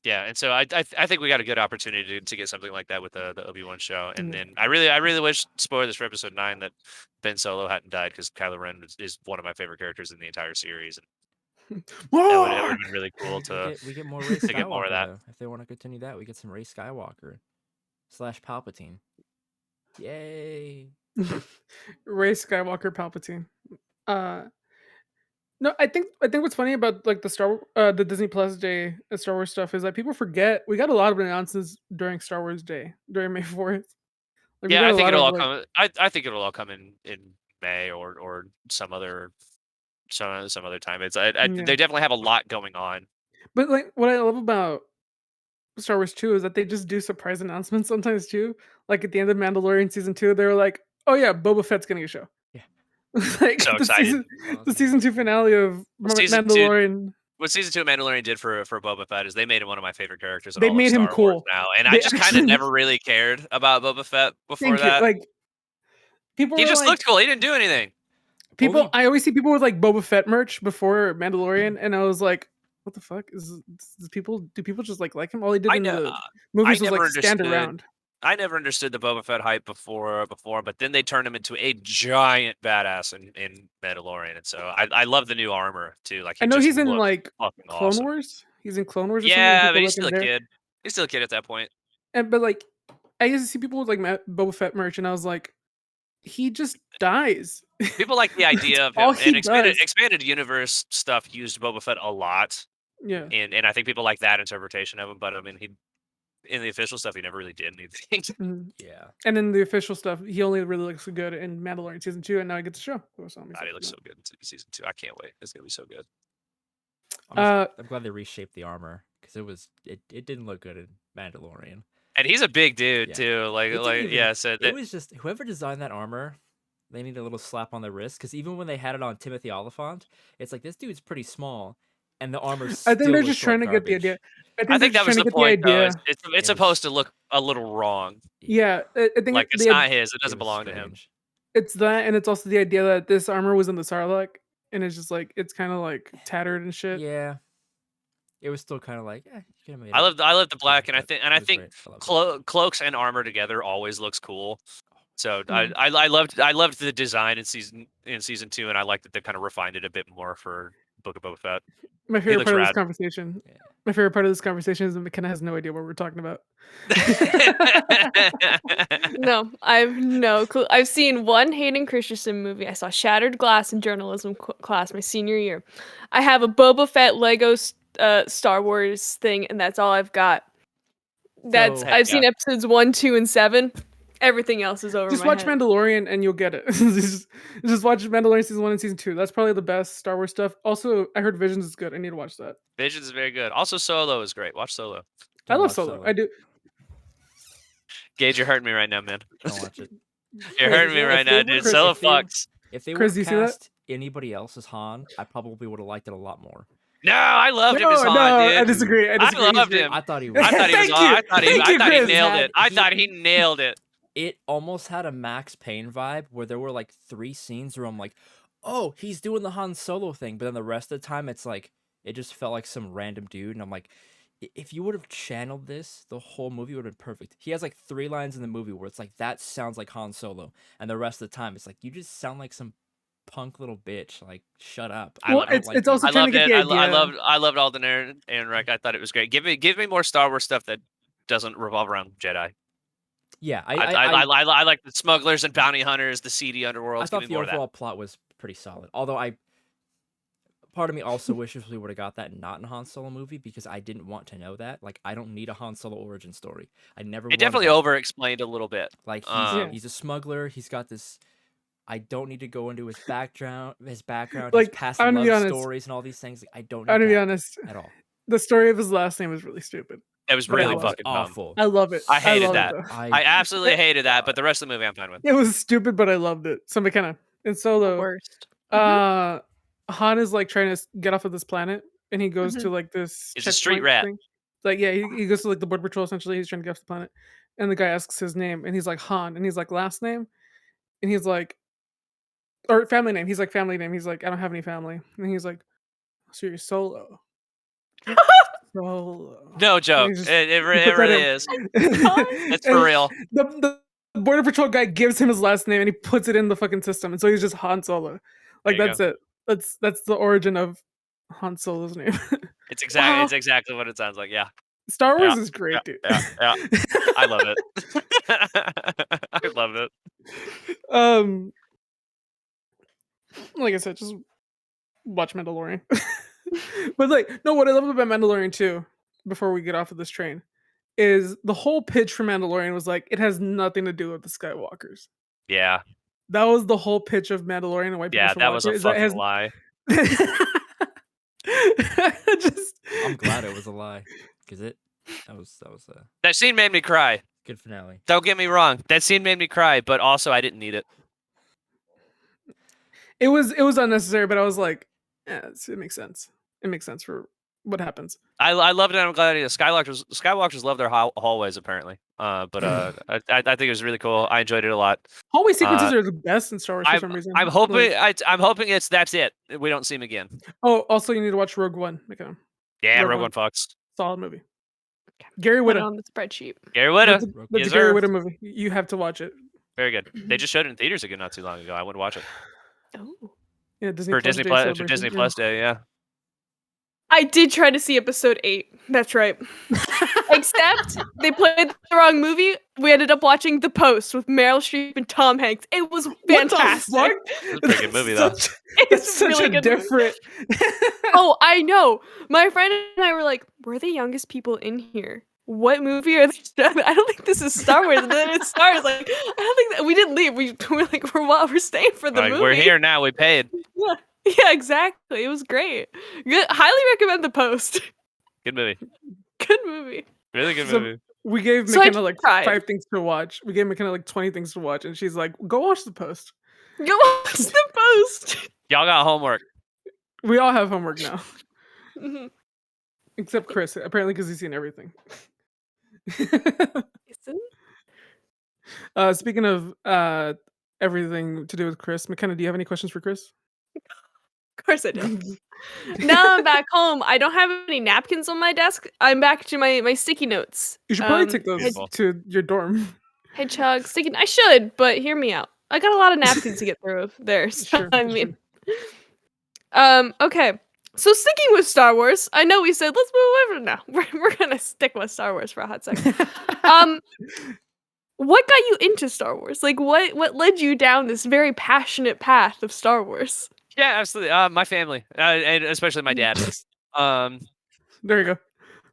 Yeah, and so I think we got a good opportunity to get something like that with the Obi-Wan show, and Mm. then I really wish, spoilers for episode 9, that Ben Solo hadn't died, because Kylo Ren is one of my favorite characters in the entire series, and it would have been really cool to. We get more Ray to get more Skywalker of that. though. If they want to continue that, we get some Ray Skywalker / Palpatine. Yay! Ray Skywalker Palpatine. No, I think what's funny about like the Disney Plus Day and Star Wars stuff is that people forget we got a lot of announcements during Star Wars Day during May 4th. Like, we Yeah, got I a think lot it'll of, all like- come. I think it'll all come in May or some other time. It's Yeah. they definitely have a lot going on. But like what I love about Star Wars 2 is that they just do surprise announcements sometimes too. Like at the end of Mandalorian season 2, they were like, "Oh yeah, Boba Fett's getting a show." Yeah. Like So the excited. season 2 finale of Season 2 Mandalorian. What season 2 of Mandalorian did for Boba Fett is they made him one of my favorite characters in They all made of him Star Wars cool. now, and I They just kind of actually- never really cared about Boba Fett before Thank you. that. Like people He were just like, looked cool. He didn't do anything. people. Only- I always see people with like Boba Fett merch before Mandalorian, and I was like, "What the fuck is people? Do people just like him? All he did I in know- the movies was never like stand understood- around." I never understood the Boba Fett hype before, but then they turned him into a giant badass in Mandalorian, and so I love the new armor too. Like I know just he's in looks like fucking Clone awesome. Wars. He's in Clone Wars. Or Yeah, something. but he's People still a like him there. kid. He's still a kid at that point. But like, I used to see people with like Boba Fett merch, and I was like, he just dies. People like the idea of all him, he and does. expanded universe stuff used Boba Fett a lot, Yeah. and I think people like that interpretation of him. But I mean, in the official stuff, he never really did anything. Mhm. Yeah. And in the official stuff, he only really looks good in Mandalorian season 2, and now he gets a show. So I'm God, excited he for looks that. so good in season 2. I can't wait. It's gonna be so good. Uh, I'm glad they reshaped the armor because it didn't look good in Mandalorian. And he's a big dude Yeah. too. It didn't even, Yeah. So it was just whoever designed that armor, they need a little slap on the wrist because even when they had it on Timothy Oliphant, it's like this dude's pretty small, and the armor I still think they're looks just trying like to get the idea. garbage. I I think they're think just that was trying to the get the point, though. idea. It's It supposed to was- look a little wrong. Yeah, I think Like it's the not his. It It doesn't was belong to him. strange. it's that, and it's also the idea that this armor was in the Sarlacc, and it's just like it's kind of like tattered and shit. Yeah, it was still kind of like you could have made I it. love the black, and I but think it was think great. I loved it. cloaks and armor together always looks cool. So Mhm. I loved the design in season 2, and I liked that they kind of refined it a bit more for Book of Boba Fett. My favorite looks part of this rad. conversation. Yeah. My favorite part of this conversation is that McKenna has no idea what we're talking about. No, I have no clue. I've seen one Hayden Christensen movie. I saw Shattered Glass in journalism class my senior year. I have a Boba Fett Lego Star Wars thing, and that's all I've got. So- I've seen episodes 1, 2, and 7. Everything else is over Just my watch head. Mandalorian and you'll get it. just watch Mandalorian season 1 and season 2. That's probably the best Star Wars stuff. Also, I heard Visions is good. I need to watch that. Visions is very good. Also, Solo is great. Watch Solo. I Don't love watch Solo. I do. Gage, you're hurting me right now, man. Don't watch it. You're hurting me If right they now, dude. would've- Solo if they- fucks. If they Chris, would do you have see that? cast anybody else as Han, I probably would have liked it a lot more. No, I loved him as No, Han, dude. I disagree. I disagree. He's loved great. him. I thought he was. I thought he was. Thank you. I thought he Chris. nailed it. I He- thought he nailed it. It almost had a Max Payne vibe where there were like 3 scenes where I'm like, oh, he's doing the Han Solo thing, but then the rest of the time it's like it just felt like some random dude, and I'm like, if you would have channeled this, the whole movie would have been perfect. He has like 3 lines in the movie where it's like that sounds like Han Solo, and the rest of the time it's like you just sound like some punk little bitch. Like, shut up. Well, I don't like it's you. also I trying loved to get it. the I idea. loved Alden Ehrenreich. I thought it was great. Give me more Star Wars stuff that doesn't revolve around Jedi. Yeah, I like the smugglers and bounty hunters, the seedy underworlds. I thought Give the me more of that. overall plot was pretty solid. Although part of me also wishes we would have got that not in Han Solo movie because I didn't want to know that. Like, I don't need a Han Solo origin story. I never. It wanted definitely that. over-explained a little bit. Like Yeah. he's a smuggler. He's got this. I don't need to go into his background, his Like, past I'm gonna love be honest. stories and all these things. Like, I don't I'm need gonna be that honest. at all. The story of his last name is really stupid. It was But I really love it. fucking dumb. Awful. I love it. I hated love that. It, though. I absolutely hated that, but the rest of the movie I'm fine with. It was stupid, but I loved it. So McKenna in The Solo, worst. Han is like trying to get off of this planet, and he goes to like this. He's a street checkpoint rat. thing. Like, yeah, he goes to like the border patrol. Essentially, he's trying to get off the planet, and the guy asks his name, and he's like Han, and he's like last name, and he's like, or family name. He's like family name. He's like, I don't have any family, and he's like, so you're Solo. Solo. No joke. He's just- It he really put that in. is. It's for And real. The border patrol guy gives him his last name and he puts it in the fucking system, and so he's just Han Solo. Like, There you that's it. That's the origin of Han Solo's name. It's Wow. exactly what it sounds like. Yeah. Star Wars Yeah, is great, dude. Yeah. I love it. I love it. Like I said, just watch Mandalorian. But like, no, what I love about Mandalorian too, before we get off of this train, is the whole pitch for Mandalorian was like it has nothing to do with the Skywalkers. Yeah. That was the whole pitch of Mandalorian and why people Yeah, should that watch was it, a is that it fucking lie. just I'm glad it was a lie because that was a That scene made me cry. good finale. Don't get me wrong. That scene made me cry, but also I didn't need it. it was unnecessary, but I was like, yeah, it makes sense. It makes sense for what happens. I loved it. I'm glad Skywalkers love their hallways apparently. I think it was really cool. I enjoyed it a lot. Hallway sequences are the best in Star Wars for some reason. I'm hoping Like, I'm hoping that's it. We don't see him again. oh, also you need to watch Rogue One. McKenna. Yeah, Rogue Rogue One. One fucks. Solid movie. Gary Put it Whitta. on the spreadsheet. Gary Whitta. That's a Yes, Gary sir. Whitta movie. You have to watch it. Very good. They just showed it in theaters again not too long ago. I would watch it Oh. Yeah, Disney for Plus Disney Day Plus celebration. Disney Yeah. Plus Day. Yeah. I did try to see episode 8. That's right. Except they played the wrong movie. We ended up watching The Post with Meryl Streep and Tom Hanks. It was fantastic. What That's a the pretty good movie, though. That's It's such really a good movie. different. Oh, I know. My friend and I were like, we're the youngest people in here. what movie are they? I don't think this is Star Wars. And then it's Star Wars. Like, I don't think that we didn't leave. We're like, we're staying for the Like, movie. we're here now. We paid. Yeah, yeah, exactly. It was great. Good. Highly recommend The Post. Good movie. Good movie. Really good So movie. we gave So I McKenna like tried. 5 things to watch. We gave McKenna like 20 things to watch, and she's like, "Go watch The Post." Go watch The Post. Y'all got homework. We all have homework now, Mhm. except Chris, apparently because he's seen everything. Isn't- Speaking of everything to do with Chris, McKenna, do you have any questions for Chris? Of course I do. Now I'm back home. I don't have any napkins on my desk. I'm back to my sticky notes. You should probably take those Beautiful. to your dorm. Hedgehog sticky. I should, but hear me out. I got a lot of napkins to get through there. So, Sure, I mean, okay. So sticking with Star Wars, I know we said let's move over. No, we're gonna stick with Star Wars for a hot second. What got you into Star Wars? Like, what led you down this very passionate path of Star Wars? Yeah, absolutely. My family, and especially my dad. There you go.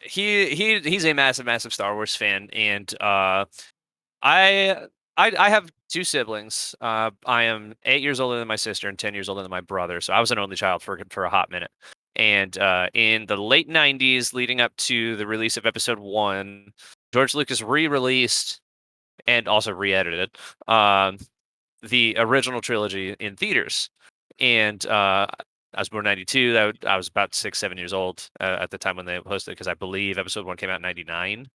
He's a massive Star Wars fan, and I have 2 siblings. I am 8 years older than my sister and 10 years older than my brother. So I was an only child for a hot minute. And in the late 90s, leading up to the release of Episode 1, George Lucas re-released and also re-edited the original trilogy in theaters. And I was born in 92. I was about 6, 7 years old at the time when they hosted it, because I believe Episode 1 came out in 99.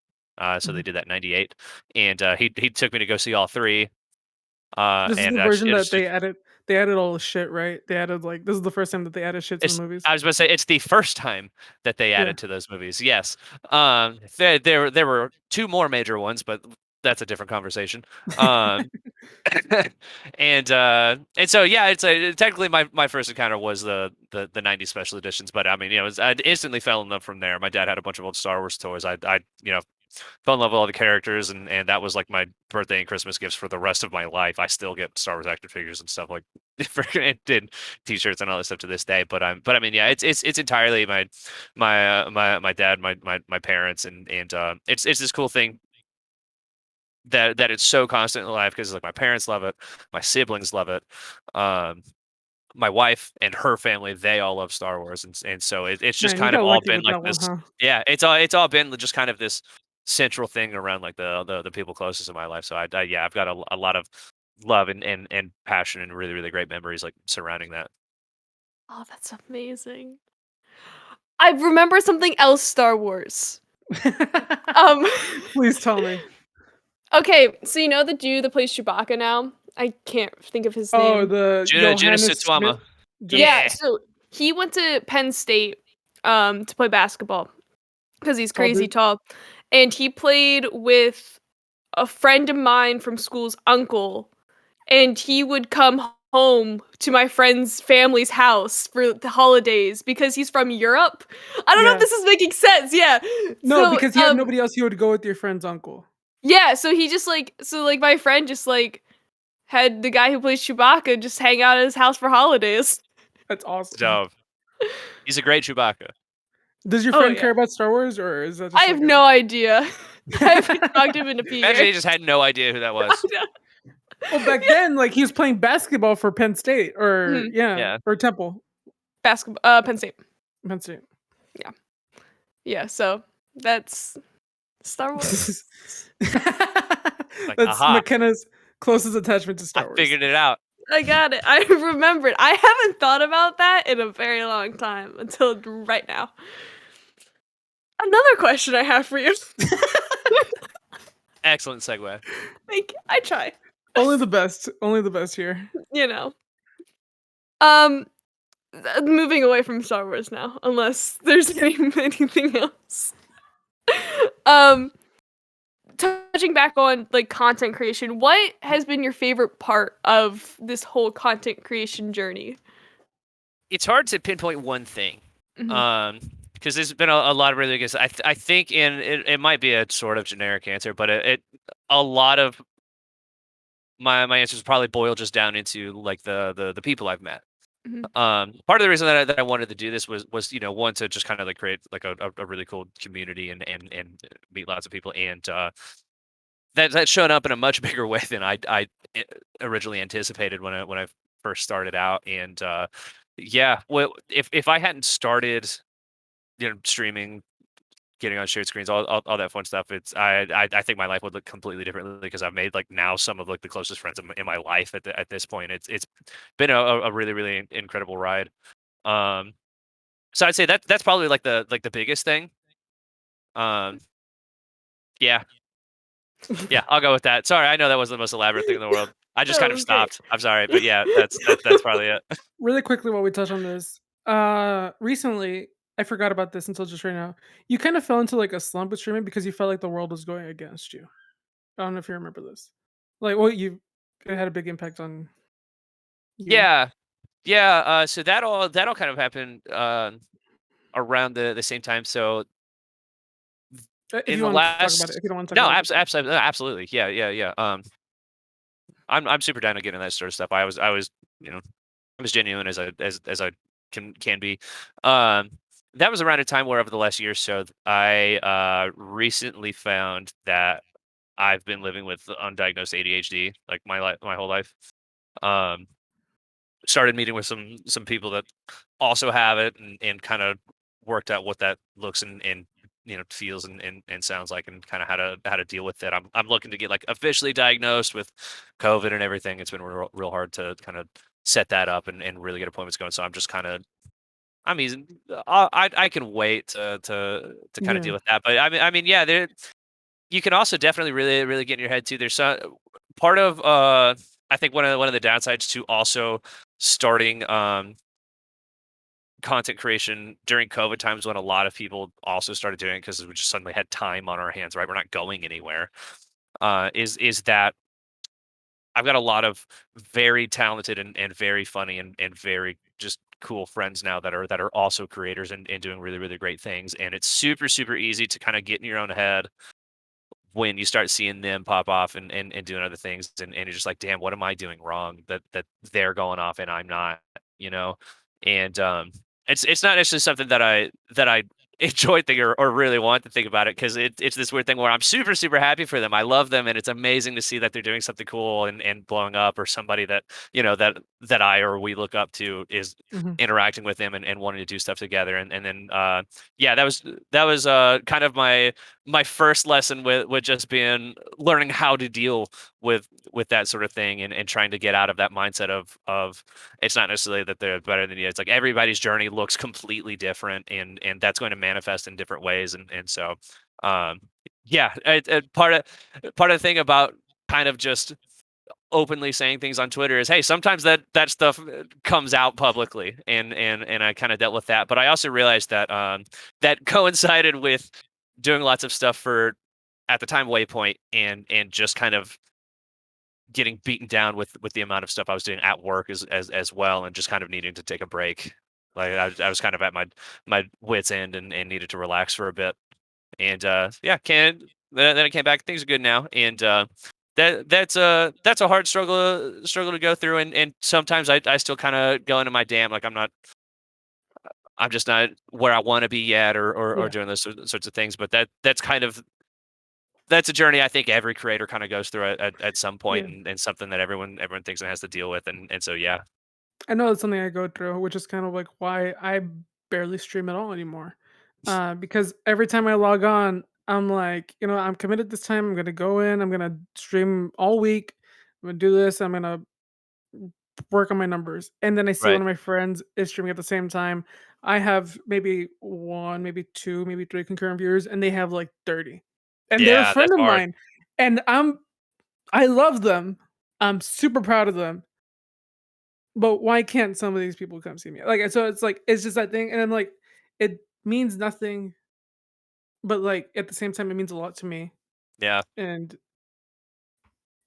So they did that in 98. And he took me to go see all 3. This is and the version it was that they added. They added all the shit, right? They added like this is the first time that they added shit to the movies. I was about to say it's the first time that they added to those movies. Yes. There were 2 more major ones, but that's a different conversation. And so yeah, it's technically my first encounter was the 90s special editions, but I mean, I instantly fell in love from there. My dad had a bunch of old Star Wars toys. I fell in love with all the characters, and that was like my birthday and Christmas gifts for the rest of my life. I still get Star Wars action figures and stuff like and t-shirts and all this stuff to this day. But I mean, yeah, it's entirely my dad, my parents, and it's this cool thing that it's so constantly alive, because like my parents love it, my siblings love it, my wife and her family, they all love Star Wars, and so it's just Man, you kind of got all lucky been with like that one, this. huh? Yeah, it's all been just kind of this central thing around like the people closest in my life. So yeah, I've got a lot of love and passion and really great memories like surrounding that. Oh, that's amazing. I remember something else Star Wars. Please tell me. Okay, so you know the dude that plays Chewbacca now? I can't think of his Oh, name. the Juna Johannes Smith. Sutuama. Yeah, Yeah. so he went to Penn State to play basketball because he's Tall crazy dude? tall. And he played with a friend of mine from school's uncle, and he would come home to my friend's family's house for the holidays because he's from Europe. I don't know if Yeah. this is making sense. Yeah. No, So, because he had nobody else. He would go with your friend's uncle. yeah, so he just like my friend just like had the guy who plays Chewbacca just hang out at his house for holidays. That's awesome. So he's a great Chewbacca. Does your Oh, friend yeah. care about Star Wars, or is that just I have no idea. I haven't talked to him in a few Imagine he years. just had no idea who that was. Well, back then, like he was playing basketball for Penn State, or Yeah. or Temple. Basketball, Penn State. Penn State. Yeah, so that's Star Wars. Like, That's aha. McKenna's closest attachment to Star I Wars. figured it out. I got it. I remembered. I haven't thought about that in a very long time until right now. Another question I have for you. Excellent segue. I try. Only the best. Only the best here. You know. Moving away from Star Wars now, unless there's anything else. Touching back on like content creation, what has been your favorite part of this whole content creation journey? It's hard to pinpoint one thing. Mhm. Because there's been a lot of really good. I think it might be a sort of generic answer, but a lot of my answers probably boil just down into like the people I've met. Mhm. Part of the reason that I wanted to do this was one, to just kind of like create like a really cool community and meet lots of people, and that's shown up in a much bigger way than I originally anticipated when I first started out. And yeah, well, if I hadn't started streaming, getting on shared screens, all that fun stuff, I think my life would look completely differently, because I've made like now some of like the closest friends in my life at this point. It's been a really really incredible ride. Um, so I'd say that's probably like the biggest thing. Um, yeah, yeah, I'll go with that. Sorry, I know that wasn't the most elaborate thing in the world. I just That kind of was great. stopped. I'm sorry, but yeah, that's probably it. Really quickly while we touch on this, recently, I forgot about this until just right now. You kind of fell into like a slump with streaming because you felt like the world was going against you. I don't know if you remember this. Like, well, it had a big impact on you. Yeah, yeah. So that all kind of happened around the same time. So If in you the want to talk about it, last if you don't want to talk no, about it, that's fine. absolutely, yeah, yeah, yeah. I'm super down to get into that sort of stuff. I was I'm as genuine as I can be. Um, that was around a time where over the last year or so, I recently found that I've been living with undiagnosed ADHD like my whole life. Um, Started meeting with some people that also have it, and kind of worked out what that looks and feels and sounds like, and kind of how to deal with it. I'm looking to get like officially diagnosed with COVID and everything. It's been real hard to kind of set that up and really get appointments going. So I'm just kind of I'm easy. I can wait to kind of deal Yeah, with that. But I mean, yeah, you can also definitely really really get in your head too. There's some part of I think one of the downsides to also starting content creation during COVID times, when a lot of people also started doing it because we just suddenly had time on our hands, right? We're not going anywhere. Is that I've got a lot of very talented and very funny and very just cool friends now that are also creators and doing really really great things, and it's super super easy to kind of get in your own head when you start seeing them pop off and doing other things, and you're just like, damn, what am I doing wrong that they're going off and I'm not, you know? And it's not necessarily something that I enjoy thinking or really want to think about it, because it's this weird thing where I'm super super happy for them. I love them, and it's amazing to see that they're doing something cool and blowing up, or somebody that that I or we look up to is mhm, interacting with them and wanting to do stuff together. And then yeah, that was kind of my first lesson with just being learning how to deal with that sort of thing, and trying to get out of that mindset of it's not necessarily that they're better than you. It's like everybody's journey looks completely different, and that's going to manifest in different ways. And so um yeah, part of the thing about kind of just openly saying things on Twitter is, hey, sometimes that stuff comes out publicly, and I kind of dealt with that. But I also realized that that coincided with doing lots of stuff for, at the time, Waypoint, and just kind of getting beaten down with the amount of stuff I was doing at work as well, and just kind of needing to take a break. Like I was kind of at my wits end, and needed to relax for a bit. And yeah, then I came back. Things are good now, and that's a hard struggle to go through, and sometimes I still kind of go into my damn, like I'm just not where I want to be yet, or yeah, doing those sorts of things. But that's a journey I think every creator kind of goes through at some point, yeah. and something that everyone thinks it has to deal with, and so yeah. I know it's something I go through, which is kind of like why I barely stream at all anymore. Because every time I log on, I'm like, I'm committed this time. I'm gonna go in. I'm gonna stream all week. I'm gonna do this. I'm gonna work on my numbers. And then I see one Right. of my friends is streaming at the same time. I have maybe one, maybe two, maybe three concurrent viewers, and they have like 30. And they're a Yeah, friend that's of hard. mine. And I love them. I'm super proud of them. But why can't some of these people come see me? Like, so it's like it's just that thing, and I'm like, it means nothing, but like at the same time, it means a lot to me, Yeah. and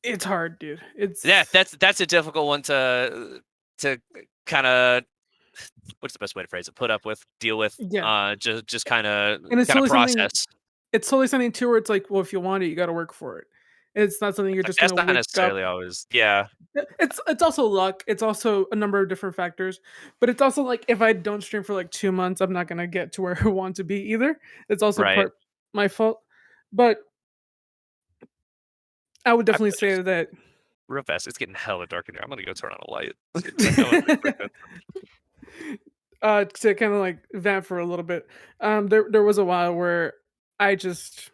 it's hard, dude. Yeah, It's that's a difficult one to kind of, what's the best way to phrase it? Put up with, deal with, yeah, just kind of and process. it's totally something too where it's like, well, if you want it, you got to work for it, It's not something you're Like, just that's gonna not wake up. necessarily always. Yeah. It's also luck. It's also a number of different factors, but it's also like if I don't stream for like 2 months, I'm not gonna get to where I want to be either. It's also Right. part my fault, but I would I feel definitely like say that real fast. It's getting hella dark in here. I'm gonna go turn on a light. I know it's like that. to kind of like vent for a little bit. There was a while where I just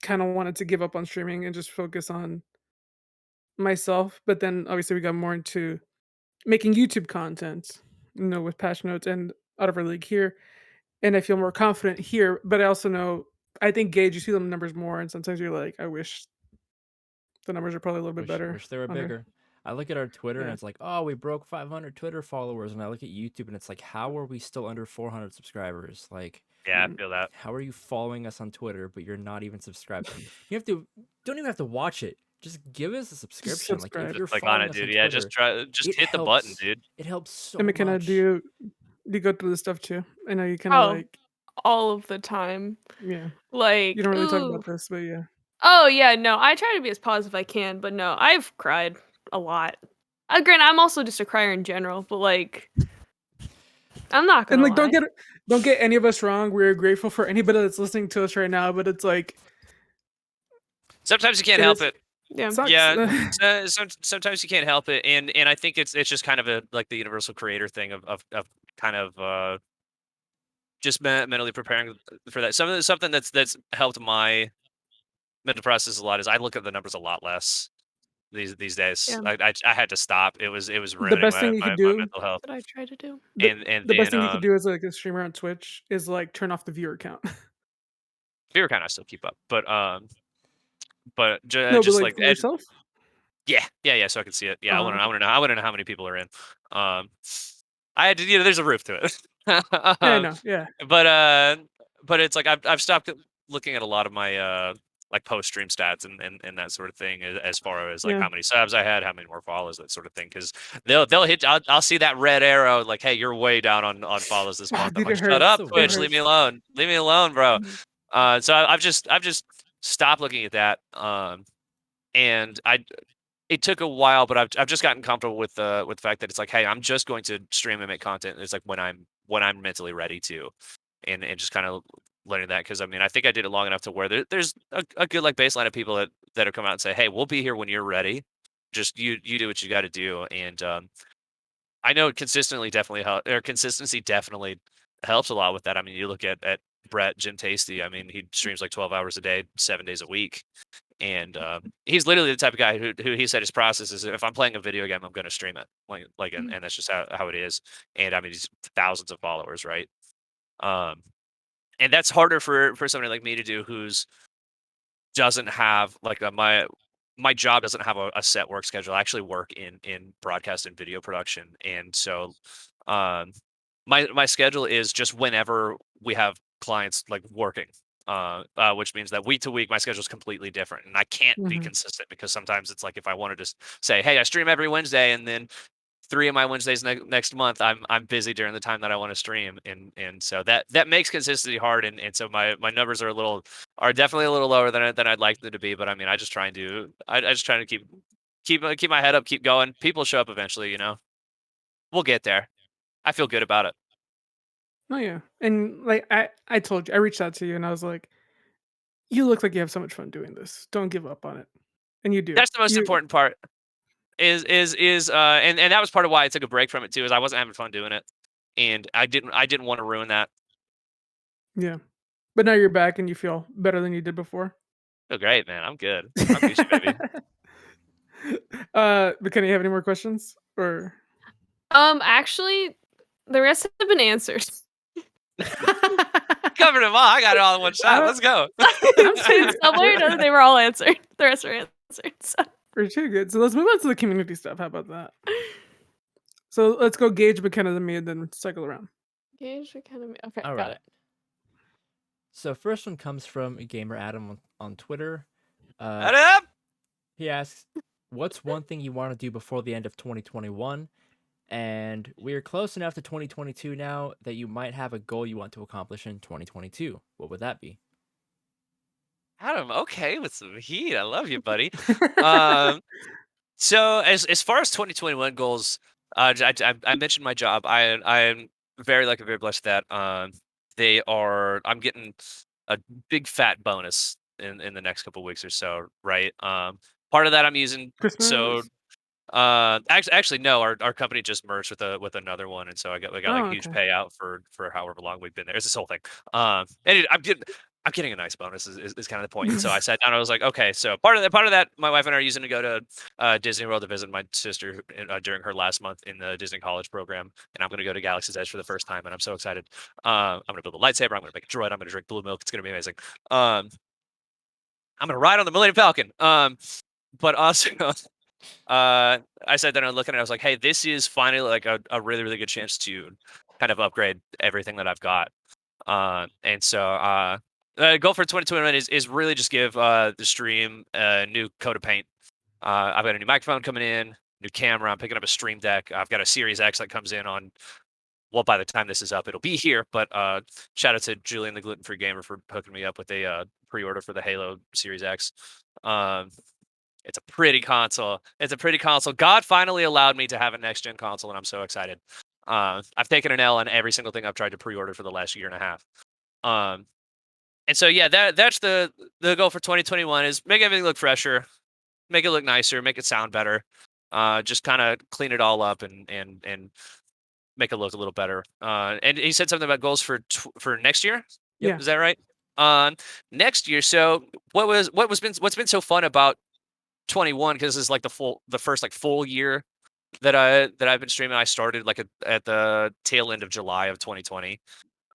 kind of wanted to give up on streaming and just focus on myself, but then obviously we got more into making YouTube content, with Patch Notes and out of our league here, and I feel more confident here. But I also know I think Gage, you see the numbers more, and sometimes you're like, I wish the numbers are probably a little bit better. Wish they were Under, bigger. I look at our Twitter and yeah, it's like, oh, we broke 500 Twitter followers, and I look at YouTube and it's like, how are we still under 400 subscribers? Like, Yeah, I mm, feel that. how are you following us on Twitter but you're not even subscribed? You have to don't even have to watch it. Just give us a just subscription. Like if subscribe. you're Just click on following it, us on dude. Yeah, Twitter, just it hit the button, helps. dude. It helps so And McKenna, much. do you go through this stuff too? I know you kind of Oh, like, all of the time. yeah. You Like, don't really talk ooh. about this, but yeah. Oh yeah, no. I try to be as positive as I can, but no, I've cried a lot. Granted, I'm also just a crier in general, but like, I'm not And gonna like, lie. don't get any of us wrong. We're grateful for anybody that's listening to us right now, but it's like Sometimes you can't it help is it. Yeah. sucks. Yeah, sometimes you can't help it, and I think it's just kind of a like the universal creator thing of kind of just mentally preparing for that. Something that's helped my mental process a lot is I look at the numbers a lot less these days. Yeah. I had to stop. It was The ruining best thing my you could my do, mental health. That I try to do. And the best then thing you could do as like a streamer on Twitch is like turn off the viewer count. fear kind of still keep up, but No, but just like like for yourself. yeah, so I can see it. Yeah, Okay. I want to know how many people are in. Um, I had to, there's a roof to it. Yeah, I um, know. Yeah, but it's like I've stopped looking at a lot of my like post stream stats and that sort of thing as far as like yeah. how many subs I had, how many more follows, that sort of thing. Because they'll hit. I'll see that red arrow like, hey, you're way down on follows this month. I'm Dude, like, it shut hurts. up, The It Twitch, leave me hurts. worst. alone, bro. Mhm. So I've just stopped looking at that. And it took a while, but I've just gotten comfortable with the fact that it's like, hey, I'm just going to stream and make content. It's like when I'm mentally ready to, and just kind of learning that, because I mean I think I did it long enough to where there's a good like baseline of people that have come out and say, hey, we'll be here when you're ready. Just you do what you got to do, and I know consistency definitely helps a lot with that. I mean, you look at Brett Jim Tasty. I mean, he streams like 12 hours a day, 7 days a week. And he's literally the type of guy who he said his process is, if I'm playing a video game, I'm going to stream it, and that's just how it is. And I mean, he's thousands of followers, right? Um, and that's harder for somebody like me to do, who's doesn't have like my job doesn't have a set work schedule. I actually work in broadcast and video production, and so um, my schedule is just whenever we have clients like working, which means that week to week my schedule is completely different, and I can't be Hmm. consistent, because sometimes it's like if I wanted to say, hey, I stream every Wednesday, and then 3 of my Wednesdays next month I'm busy during the time that I want to stream, and so that makes consistency hard, and so my numbers are definitely a little lower than I'd like them to be. But I mean, I just try to keep my head up, keep going. People show up eventually, we'll get there. I feel good about it. Oh yeah, and like I told you, I reached out to you and I was like, you look like you have so much fun doing this. Don't give up on it, and you do. That's the most You important part. And that was part of why I took a break from it too, is I wasn't having fun doing it, and I didn't want to ruin that. yeah, but now you're back and you feel better than you did before. Feel great, man. I'm good. I'm Gucci, baby. But can you have any more questions or? Actually, the rest have been answered. Covered them all. I got it all in one I shot. don't. Let's go. I'm saying In some way or another, they were all answered. The rest were answered. So. we're too good. So let's move on to the community stuff. How about that? So let's go Gage McKenna than me and then cycle around. Gage Academy. Okay, All got right. it. So first one comes from Gamer Adam on Twitter. Head up. He asks, "What's one thing you want to do before the end of 2021?" And we are close enough to 2022 now that you might have a goal you want to accomplish in 2022. What would that be? Adam, okay, with some heat. I love you, buddy. Um, so as far as 2021 goals, I mentioned my job. I'm very lucky, very blessed that I'm getting a big fat bonus in the next couple weeks or so, right? Part of that I'm using so Christmas. actually, no. Our company just merged with another one, and so we got like Oh, a huge okay. payout for however long we've been there. It's this whole thing. And I'm getting a nice bonus is kind of the point. And so I sat down. I was like, okay, so part of that, my wife and I are using to go to Disney World to visit my sister during her last month in the Disney College program, and I'm going to go to Galaxy's Edge for the first time, and I'm so excited. I'm going to build a lightsaber. I'm going to make a droid. I'm going to drink blue milk. It's going to be amazing. I'm going to ride on the Millennium Falcon. But also. I sat down and looked at it. I was like, "Hey, this is finally like a really really good chance to kind of upgrade everything that I've got." And so goal for 2021 is really just give the stream a new coat of paint. I've got a new microphone coming in, new camera. I'm picking up a Stream Deck. I've got a Series X that comes in on. Well, by the time this is up, it'll be here. But shout out to Julian, the gluten free gamer, for hooking me up with a pre-order for the Halo Series X. Um, it's a pretty console. It's a pretty console. God finally allowed me to have a next gen console, and I'm so excited. I've taken an L on every single thing I've tried to pre-order for the last year and a half. And so yeah, that's the goal for 2021 is make everything look fresher, make it look nicer, make it sound better. Just kind of clean it all up and make it look a little better. And he said something about goals for next year. Yep, Yeah. is that right? Next year. So what's been so fun about 21, because this is like the first like full year that I've been streaming. I started like at the tail end of July of 2020.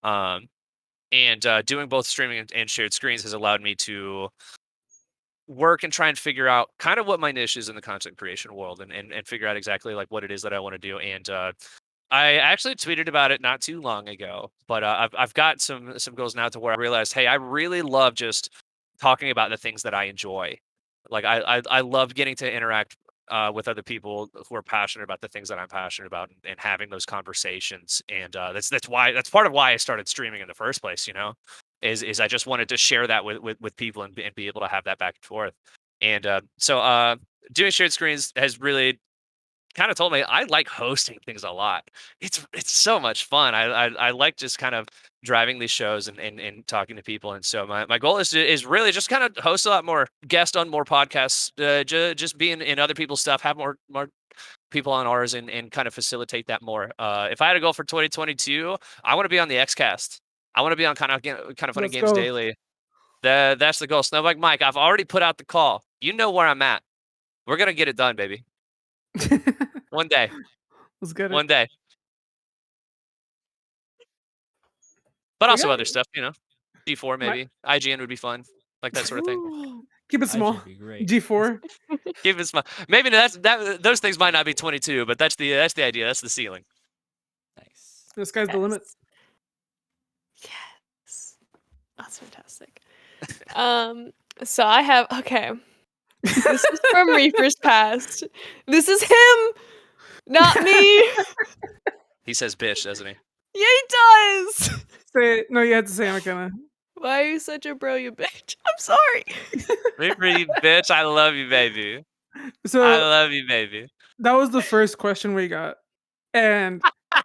Um and doing both streaming and shared screens has allowed me to work and try and figure out kind of what my niche is in the content creation world, and figure out exactly like what it is that I want to do. And I actually tweeted about it not too long ago, but I've got some goals now to where I realized, hey, I really love just talking about the things that I enjoy. Like I love getting to interact with other people who are passionate about the things that I'm passionate about, and having those conversations. And that's part of why I started streaming in the first place. Is I just wanted to share that with people, and be able to have that back and forth. And so doing shared screens has really kind of told me I like hosting things a lot. It's so much fun. I like just kind of driving these shows, and talking to people. And so my goal is really just kind of host a lot more, guest on more podcasts, just being in other people's stuff, have more people on ours, and kind of facilitate that more. If I had a goal for 2022, I want to be on the XCast. I want to be on kind of funny Let's games go. daily. That's the goal. Snowbike Mike, I've already put out the call. You know where I'm at. We're gonna get it done, baby. One day. Let's get it. One day. But We also got other stuff, D4 my maybe. IGN would be fun, like that sort of thing. Ooh, keep it small. IGN be great. G4. Keep it small. Maybe those things might not be 22, but that's the idea. That's the ceiling. Nice. The sky's the limit. Yes. That's fantastic. So I have This is from Reaper's Past. This is him, not me. He says bitch, doesn't he? Yeah, he does. Say it. No, you had to say it, McKenna. Why are you such a bro, you bitch? I'm sorry. Reaper, you bitch. I love you, baby. I So love you, baby. that was the first question we got, and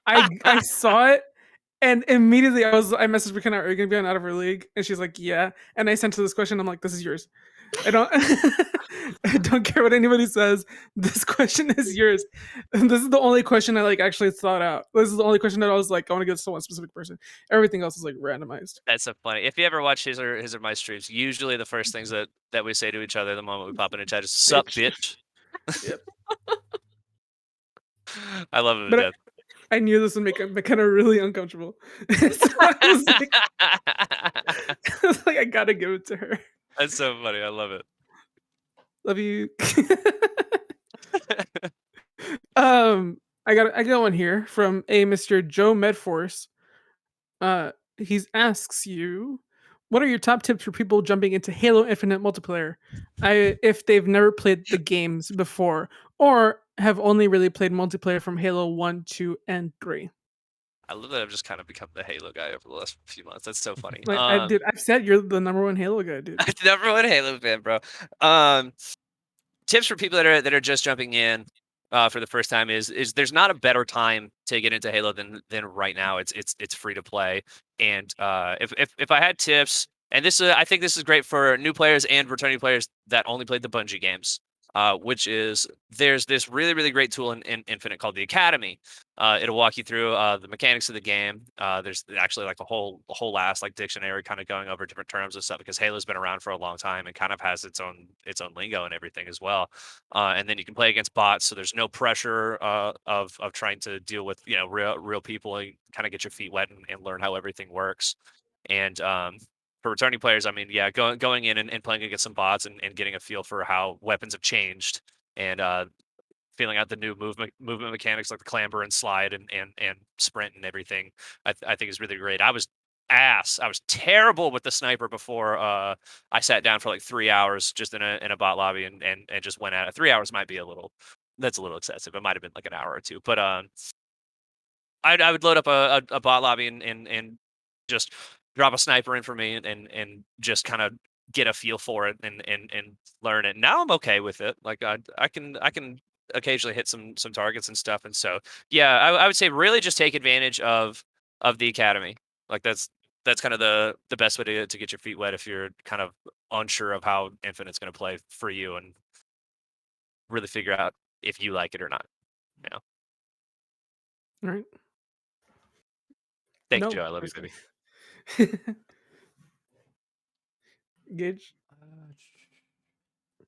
I saw it, and immediately I messaged McKenna, "Are you gonna be on Out of Her League?" And she's like, "Yeah." And I sent her this question. I'm like, "This is yours. I don't I don't care what anybody says. This question is yours." And this is the only question I like actually thought out. This is the only question that I was like, I want to give to one specific person. Everything else is like randomized. That's so funny. If you ever watch his or my streams, usually the first things that we say to each other the moment we pop in a chat is "Sup, bitch." Yep. I love him to But death. I knew this would make McKenna really uncomfortable. So I was like, I gotta give it to her. That's so funny. I love it. Love you. I got one here from a Mr. Joe Medforce. He asks you, what are your top tips for people jumping into Halo Infinite multiplayer? If they've never played the games before, or have only really played multiplayer from Halo 1, 2, and 3. I love that I've just kind of become the Halo guy over the last few months. That's so funny. Like, dude, I've said you're the number one Halo guy, dude. Number one Halo fan, bro. Tips for people that are just jumping in for the first time is there's not a better time to get into Halo than right now. It's free to play, and if I had tips, and this I think this is great for new players and returning players that only played the Bungie games. Which is there's this really great tool in Infinite called the Academy. It'll walk you through the mechanics of the game. There's actually like a whole last like dictionary kind of going over different terms and stuff because Halo's been around for a long time and kind of has its own lingo and everything as well. And then you can play against bots, so there's no pressure of trying to deal with real people and kind of get your feet wet and learn how everything works. And for returning players, I mean, yeah, going in and playing against some bots and getting a feel for how weapons have changed and feeling out the new movement mechanics like the clamber and slide and sprint and everything, I think is really great. I was terrible with the sniper before I sat down for like 3 hours just in a bot lobby and just went at it. 3 hours might be that's a little excessive. It might have been like an hour or two, but I would load up a bot lobby and just drop a sniper in for me and just kind of get a feel for it and learn it. Now I'm okay with it. Like I can occasionally hit some targets and stuff. And so yeah, I would say really just take advantage of the academy. Like that's kind of the best way to get your feet wet if you're kind of unsure of how Infinite's going to play for you and really figure out if you like it or not. You know. Right? Thank No, you, Joe. I love you, personally. baby. Gage.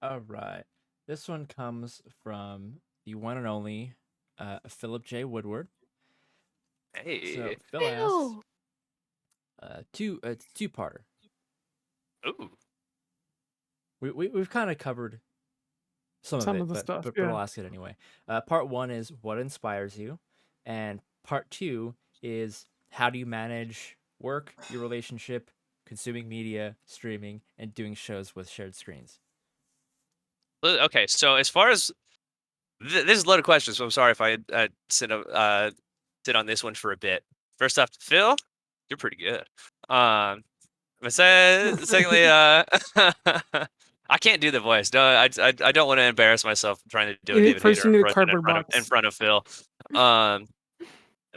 All right. This one comes from the one and only Philip J. Woodward. So Hey. Phil asks, Ew. it's two-parter. Ooh. We've kind of covered some of Some it, of the stuff, but yeah. I'll ask it anyway. Part one is what inspires you, and part two is how do you manage work, your relationship, consuming media, streaming, and doing shows with shared screens. Okay, so as far as this is a lot of questions, so I'm sorry if I sit on this one for a bit. First off, Phil, you're pretty good. But secondly, I can't do the voice. No, I don't want to embarrass myself trying to do a David First, Hayter you need a impression cardboard in box. front of Phil.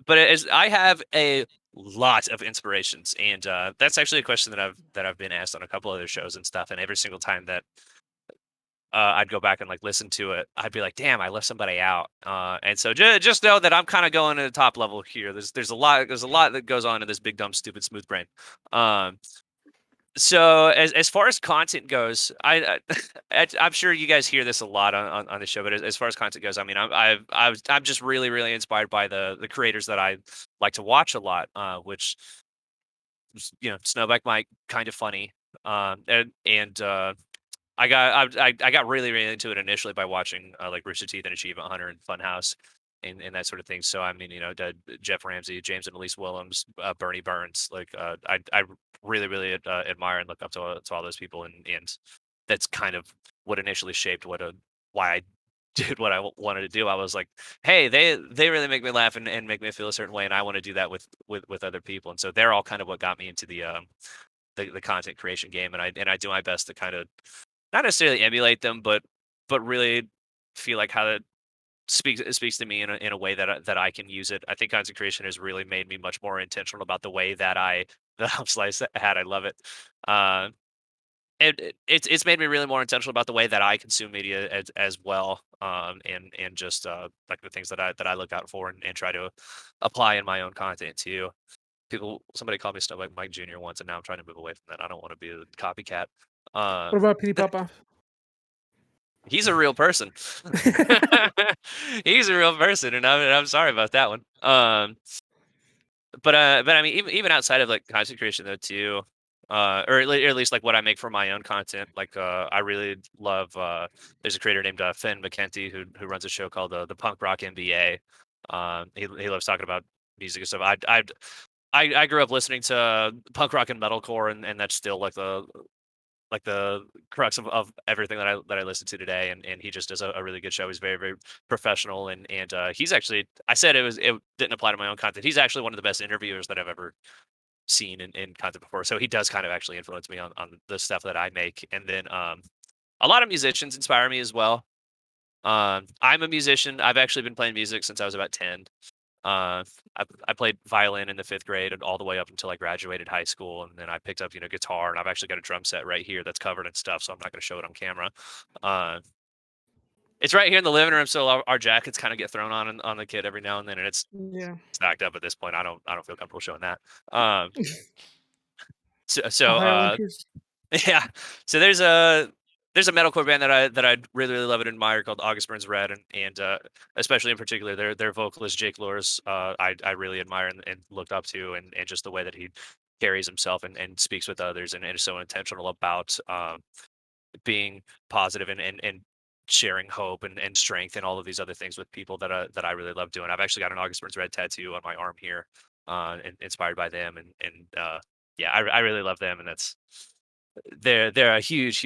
But as I have a lot of inspirations, and that's actually a question that I've been asked on a couple other shows and stuff, and every single time that I'd go back and like listen to it, I'd be like, damn, I left somebody out. And so just know that I'm kind of going to the top level here. There's a lot that goes on in this big dumb stupid smooth brain. So as far as content goes, I'm sure you guys hear this a lot on the show, but as far as content goes, I mean, I'm just really inspired by the creators that I like to watch a lot, which Snowback Mike, kind of funny, and I got really into it initially by watching like Rooster Teeth and Achievement Hunter and Funhouse and that sort of thing. So I mean, Jeff Ramsey, James and Elise Willems, Bernie Burns, like I really admire and look up to all those people, and that's kind of what initially shaped why I did what I wanted to do. I was like, hey, they really make me laugh and make me feel a certain way, and I want to do that with other people. And so they're all kind of what got me into the content creation game, and I do my best to kind of not necessarily emulate them, but really feel like how that speaks to me in a way that I can use it. I think content creation has really made me much more intentional about the way that the house slice had. I love it. It's made me really more intentional about the way that I consume media as well. And just like the things that I look out for and try to apply in my own content too. Somebody called me Snowbike Mike Jr. once, and now I'm trying to move away from that. I don't want to be a copycat. What about Petey Papa? He's a real person. He's a real person, and I'm sorry about that one. But I mean, even outside of like content creation though too, or at least like what I make for my own content. Like I really love. There's a creator named Finn McKenty who runs a show called the Punk Rock MBA. He loves talking about music and stuff. I grew up listening to punk rock and metalcore, and that's still like like the crux of everything that I listen to today, and he just does a really good show. He's very very professional, and he's actually, I said it didn't apply to my own content. He's actually one of the best interviewers that I've ever seen in content before. So he does kind of actually influence me on the stuff that I make. And then a lot of musicians inspire me as well. I'm a musician. I've actually been playing music since I was about 10. I played violin in the 5th grade and all the way up until I graduated high school, and then I picked up guitar, and I've actually got a drum set right here that's covered in stuff, so I'm not going to show it on camera. It's right here in the living room, so our jackets kind of get thrown on the kid every now and then, and it's Yeah. stacked up at this point. I don't feel comfortable showing that. So Ohio winters. yeah. So there's a metalcore band that I really really love and admire called August Burns Red, and especially in particular their vocalist Jake Lors, I really admire and looked up to, and just the way that he carries himself and speaks with others, and is so intentional about being positive and sharing hope and strength and all of these other things with people that I really love doing. I've actually got an August Burns Red tattoo on my arm here, inspired by them, and yeah, I really love them, and they're a huge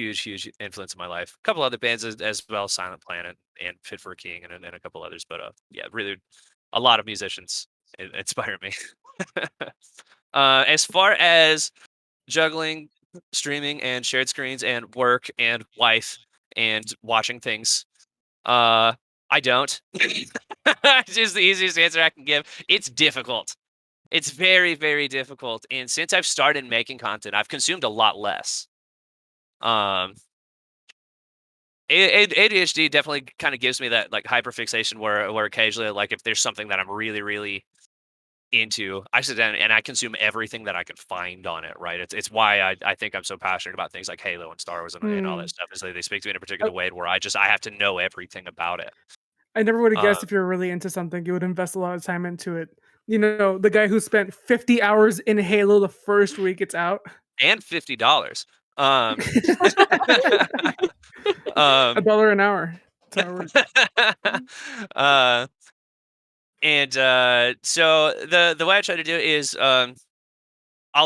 influence in my life. A couple other bands as well, Silent Planet and Fit for a King, and a couple others, but yeah, really a lot of musicians inspire me. As far as juggling streaming and shared screens and work and wife and watching things, I don't. Just the easiest answer I can give. It's difficult. It's very very difficult, and since I've started making content, I've consumed a lot less. um ADHD definitely kind of gives me that like hyperfixation where occasionally, like, if there's something that I'm really really into, I sit down and I consume everything that I can find on it, right? It's why I think I'm so passionate about things like Halo and Star Wars and all Hmm. that stuff, is they speak to me in a I, particular way where I have to know everything about it. I never would have Um, guessed if you were really into something, you would invest a lot of time into it. You know, the guy who spent 50 hours in Halo the first week it's out. and $50. Um, A um, dollar an hour. That's how it works. uh, and so the way I try to do it is, I'll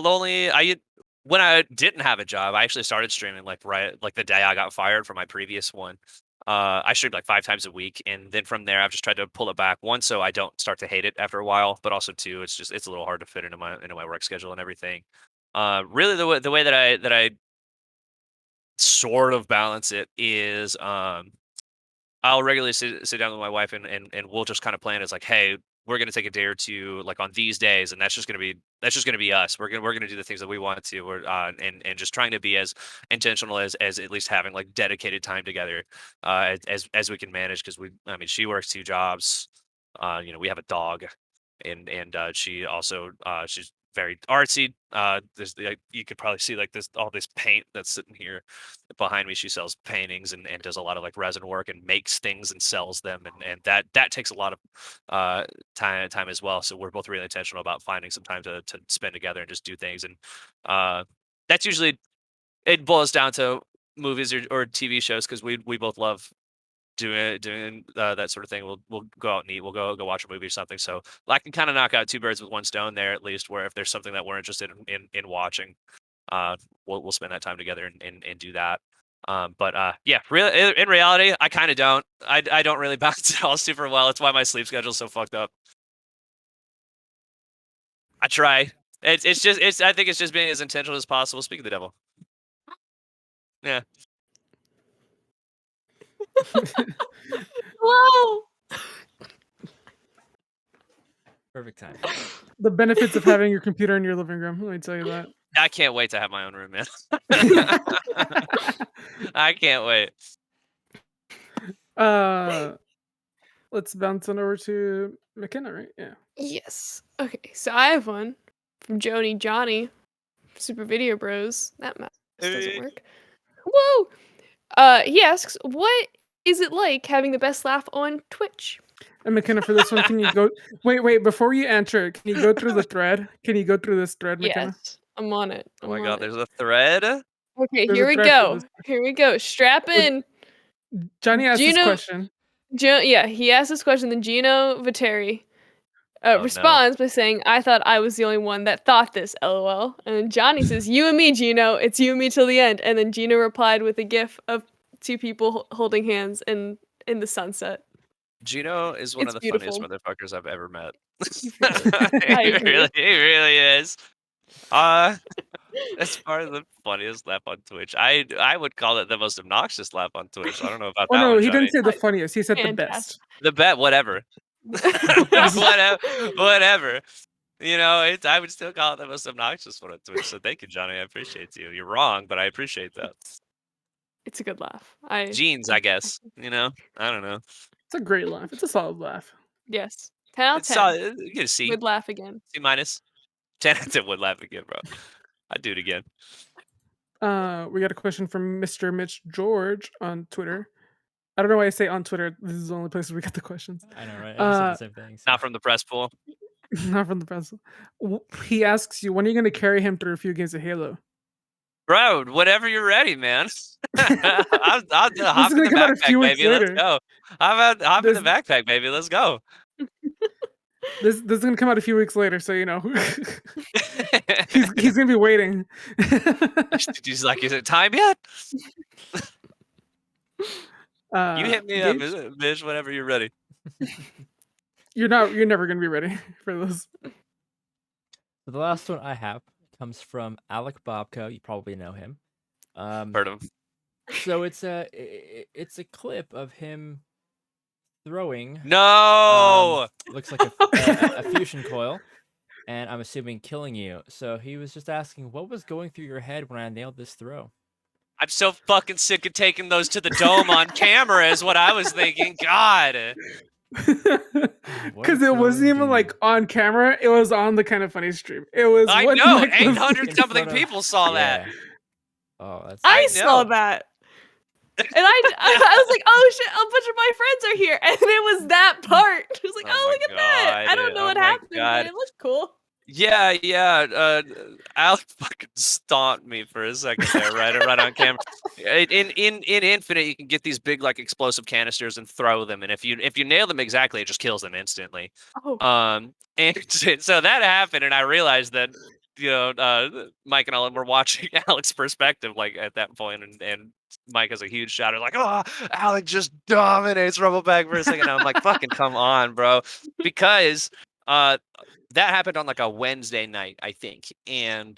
only I when I didn't have a job, I actually started streaming like the day I got fired from my previous one. I streamed like 5 times a week, and then from there, I've just tried to pull it back. One, so I don't start to hate it after a while, but also two, it's a little hard to fit into my work schedule and everything. Really, the way that I sort of balance it is, I'll regularly sit down with my wife, and we'll just kind of plan as like, hey, we're gonna take a day or two like on these days, and that's just gonna be us. We're gonna do the things that we want to. We're and just trying to be as intentional as at least having like dedicated time together, as we can manage, because I mean, she works 2 jobs. We have a dog, and she also, she's very artsy. There's like, you could probably see like this all this paint that's sitting here behind me. She sells paintings and does a lot of like resin work and makes things and sells them, and that takes a lot of time as well. So we're both really intentional about finding some time to spend together and just do things, and uh, that's usually, it boils down to movies or TV shows, because we both love doing that sort of thing. We'll go out and eat. We'll go watch a movie or something. So I can kind of knock out two birds with one stone there, at least. Where if there's something that we're interested in watching, uh, we'll spend that time together and do that. But yeah, really, in reality, I kind of don't. I don't really balance it all super well. It's why my sleep schedule's so fucked up. I try. I think it's just being as intentional as possible. Speak of the devil. Yeah. Hello. Perfect time. The benefits of having your computer in your living room. Let me tell you that. I can't wait to have my own room, man. I can't wait. uh, let's bounce on over to McKenna, right? Yeah. Yes. Okay, so I have one from Joni Johnny, Super Video Bros. That mouse doesn't work. Whoa! He asks, what is it like having the best laugh on Twitch? And McKenna, for this one, can you go? Wait. Before you answer, can you go through the thread? Can you go through this thread, McKenna? Yes, I'm on it. Oh my I'm god, on it. there's a thread. Okay, There's here a we thread for go. this. Here we go. Strap Well, in. Johnny asked this Gino, question. yeah, he asked this question. Then Gino Viteri no. responds by saying, "I thought I was the only one that thought this, lol." And then Johnny says, "You and me, Gino. It's you and me till the end." And then Gino replied with a gif of two people holding hands in the sunset. Gino is one It's of the funniest beautiful. motherfuckers I've ever met. He really is. I agree. He really is. That's part of the funniest laugh on Twitch. I would call it the most obnoxious laugh on Twitch. I don't know about Oh that no, one, he Johnny. didn't say the Like, funniest. He said the fantastic. best. The bet, whatever. Whatever. You know, I would still call it the most obnoxious one on Twitch. So thank you, Johnny. I appreciate you. You're wrong, but I appreciate that. It's a good laugh. Genes, I guess. You know, I don't know. It's a great laugh. It's a solid laugh. Yes. 10 out of It's 10. solid. You get a C. Would laugh again. C minus. 10 out of 10 would laugh again, bro. I'd do it again. We got a question from Mr. Mitch George on Twitter. I don't know why I say on Twitter. This is the only place we get the questions. I know, right? I just said the same thing. So. Not from the press pool. Not from the press. He asks you, when are you going to carry him through a few games of Halo? Bro, whenever you're ready, man. I'll hop is in gonna the come out a backpack, few weeks baby. Let's later. go. Hop in the This- backpack, baby. Let's go. This is going to come out a few weeks later, so you know. he's going to be waiting. He's like, is it time yet? You hit me up, Gage, bitch, whenever you're ready. you're never going to be ready for those. So the last one I have comes from Alec Bobko. You probably know him. Heard him. So it's a clip of him throwing. No. Looks like a fusion coil, and I'm assuming killing you. So he was just asking, what was going through your head when I nailed this throw? I'm so fucking sick of taking those to the dome on camera is what I was thinking. God. Because it wasn't even like on camera, it was on the Kind of Funny stream. It was I what know, Mike was 800 in something front of- people saw that. Yeah. Oh, that's. I I saw know. that. And I was like, oh shit, a bunch of my friends are here. And it was that part. I was like, Oh oh, my look at that. I God. don't know Oh what my happened, God. but it looked cool. Yeah. Alex fucking stomped me for a second there, right on camera. In Infinite, you can get these big like explosive canisters and throw them, and if you nail them exactly, it just kills them instantly. Oh. And so that happened, and I realized that Mike and Ellen were watching Alex's perspective, like at that point, and Mike has a huge shout like, "Oh, Alex just dominates Rumbleback for a second." And I'm like, "Fucking come on, bro," because that happened on like a Wednesday night, I think, and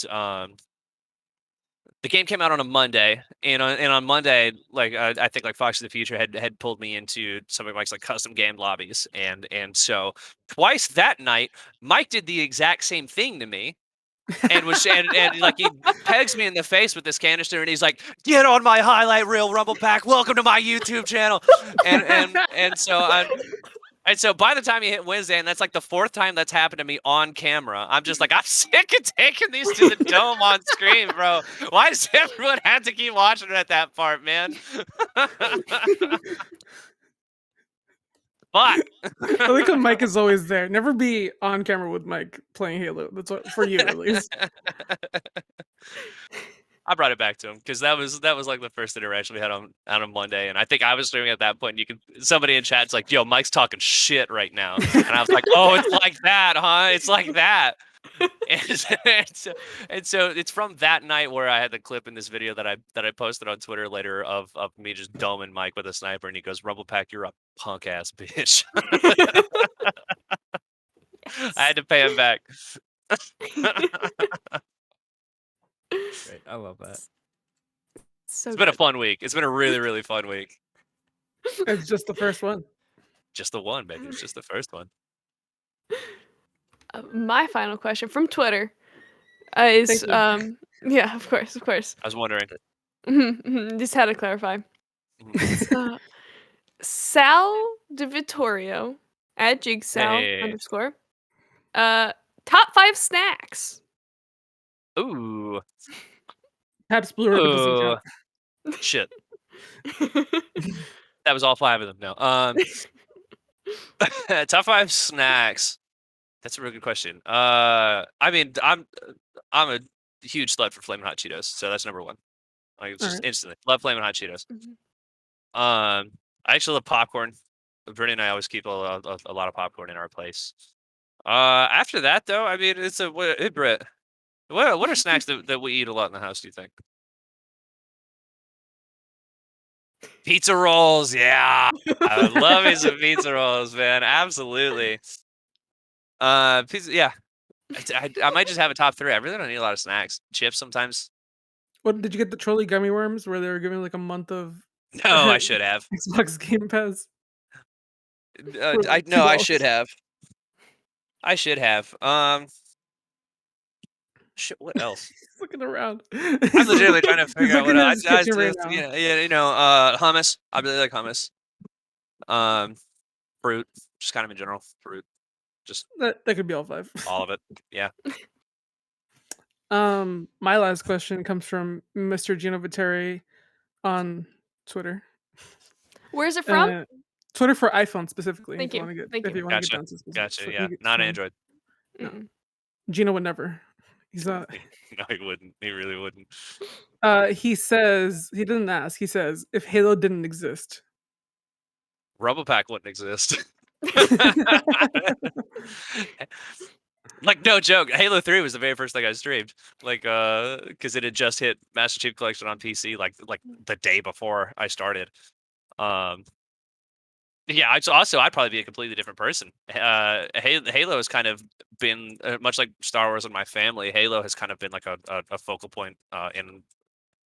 the game came out on a Monday, and on Monday, like I think like Fox of the Future had pulled me into some of Mike's like custom game lobbies, and so twice that night, Mike did the exact same thing to me, and was and like he pegs me in the face with this canister, and he's like, "Get on my highlight reel, Rumblepack. Welcome to my YouTube channel," and so by the time you hit Wednesday, and that's like the fourth time that's happened to me on camera, I'm just like, I'm sick of taking these to the dome on screen, bro. Why does everyone have to keep watching at that part, man? Fuck. I like how Mike is always there. Never be on camera with Mike playing Halo. That's what, for you at least. I brought it back to him because that was like the first interaction we had on Monday, and I think I was streaming at that point. And somebody in chat's like, "Yo, Mike's talking shit right now," and I was like, "Oh, it's like that, huh? It's like that." And so it's from that night where I had the clip in this video that I posted on Twitter later of me just doming Mike with a sniper, and he goes, "Rumblepack, you're a punk ass bitch." I had to pay him back. Great. I love that. So It's been a fun week. It's been a really, really fun week. It's just the first one. Just the one, baby. It's just the first one. My final question from Twitter is Thank yeah, of course. I was wondering. Just had to clarify. Sal De Vittorio at Jigsaw Hey. _ top 5 snacks. Ooh. Perhaps Blue Ribbon doesn't Ooh. count. Shit. That was all 5 of them. No. Top 5 snacks. That's a really good question. I mean, I'm a huge slut for Flamin' Hot Cheetos, so that's number 1. Like it's just Alright. instantly love Flamin' Hot Cheetos. Mhm. I actually love popcorn. Brittany and I always keep a lot of popcorn in our place. After that though, I mean, it's a hey, Brett. What are snacks that we eat a lot in the house? Do you think? Pizza rolls, yeah. I love me some pizza rolls, man. Absolutely. Pizza, yeah. I might just have a top 3. I really don't need a lot of snacks. Chips sometimes. What did you get the trolley gummy worms where they were giving like a month of No, I should have. Xbox Game Pass for like No, I $2? should have. I should have. Shit, what else? He's looking around. I'm legitimately trying to He's figure out what looking at else. his kitchen right now. Yeah, hummus. I really like hummus. Fruit, just kind of in general, fruit, just That could be all 5. all of it. Yeah. My last question comes from Mr. Gino Viteri on Twitter. Where's it from? Twitter for iPhone specifically. Thank you. If you want to get down to specifics. Gotcha. Yeah, not Android. No. Gino would never. He's not. No, he wouldn't. He really wouldn't. He says he didn't ask. He says if Halo didn't exist. RumblePack wouldn't exist. Like, no joke. Halo 3 was the very first thing I streamed. Like, because it had just hit Master Chief Collection on PC, like the day before I started. Yeah, I'd probably be a completely different person. Halo has kind of been much like Star Wars in my family. Halo has kind of been like a focal point in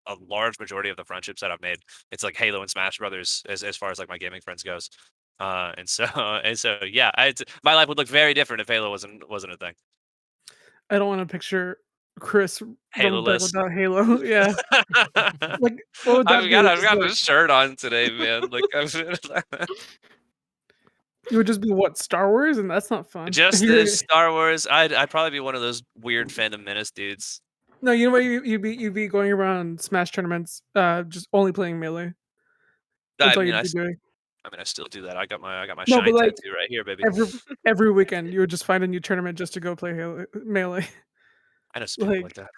a large majority of the friendships that I've made. It's like Halo and Smash Brothers as far as like my gaming friends goes. And so yeah, my life would look very different if Halo wasn't a thing. I don't want to picture Chris Halo-less. without Halo. Yeah. Like, what would that I've be? got this shirt on today, man. Like, you would just be what, Star Wars, and that's not fun. just this Star Wars. I'd probably be one of those weird fandom menace dudes. No, you know what? You'd be going around Smash tournaments, just only playing Melee. That's all you'd be doing. I mean, I still do that. I got my No, shine but like tattoo right here, baby. every weekend, you would just find a new tournament just to go play Melee. I know some people like that.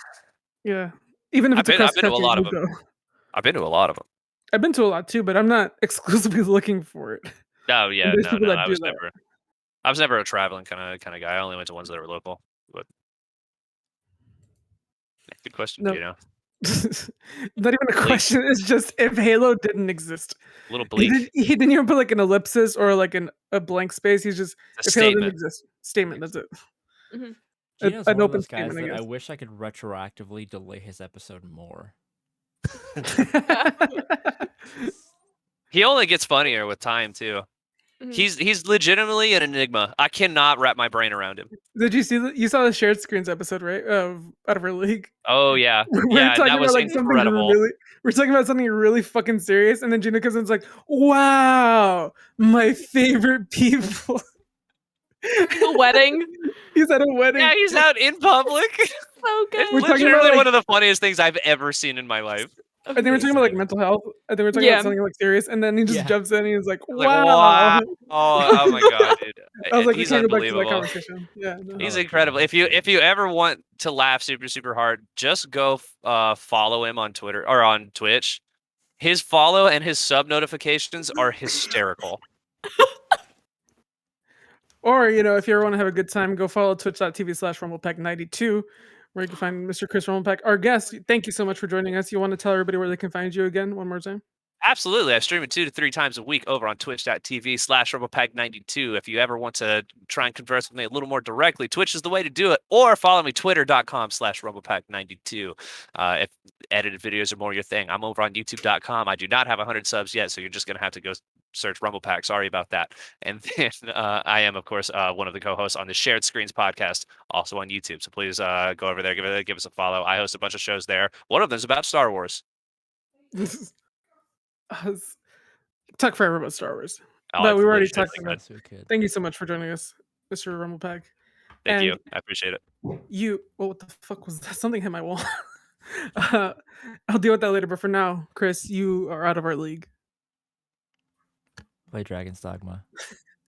Yeah, even if it's I've been to a lot of them. go. I've been to a lot of them. I've been to a lot too, but I'm not exclusively looking for it. Oh yeah, And there's no. people that I do was that. never a traveling kind of guy. I only went to ones that were local. But good question, No. Gino. Not even a question. It's just if Halo didn't exist. A little bleak. He didn't even put like an ellipsis or like a blank space. He's just if Halo didn't exist. Statement. That's it. Mm-hmm. Gino's one of those guys that I wish I could retroactively delay his episode more. He only gets funnier with time too. Mm-hmm. He's legitimately an enigma. I cannot wrap my brain around him. Did you see you saw the shared screens episode, right? Of Out of Our League. Oh yeah. We're talking about like incredible. We're talking about something really fucking serious, and then Gino comes in and is like, "Wow, my favorite people." A wedding. He's at a wedding. Yeah, he's out in public. So good. It's literally one of the funniest things I've ever seen in my life. I think we're talking about like mental health. I think we're talking about something like serious, and then he just jumps in and he's like, "Wow!" Oh my god, dude! I was like, he's we can't go back to unbelievable. that conversation. Yeah, no. He's incredible. If you ever want to laugh super hard, just go follow him on Twitter or on Twitch. His follow and his sub notifications are hysterical. Or, if you ever want to have a good time, go follow twitch.tv/RumblePack92, where you can find Mr. Chris Rumblepack, our guest. Thank you so much for joining us. You want to tell everybody where they can find you again one more time? Absolutely. I stream it 2 to 3 times a week over on twitch.tv/RumblePack92. If you ever want to try and converse with me a little more directly, Twitch is the way to do it. Or follow me, twitter.com/RumblePack92. If edited videos are more your thing, I'm over on youtube.com. I do not have 100 subs yet, so you're just going to have to go search RumblePack. Sorry about that. And then I am, of course, one of the co-hosts on the Shared Screens podcast, also on YouTube. So please go over there, give us a follow. I host a bunch of shows there. One of them is about Star Wars. Talk forever about Star Wars. Oh, but we already talked about it. Thank you so much for joining us, Mr. Rumblepack. Thank you. I appreciate it. What the fuck was that? Something hit my wall. I'll deal with that later. But for now, Chris, you are out of our league. Play Dragon's Dogma.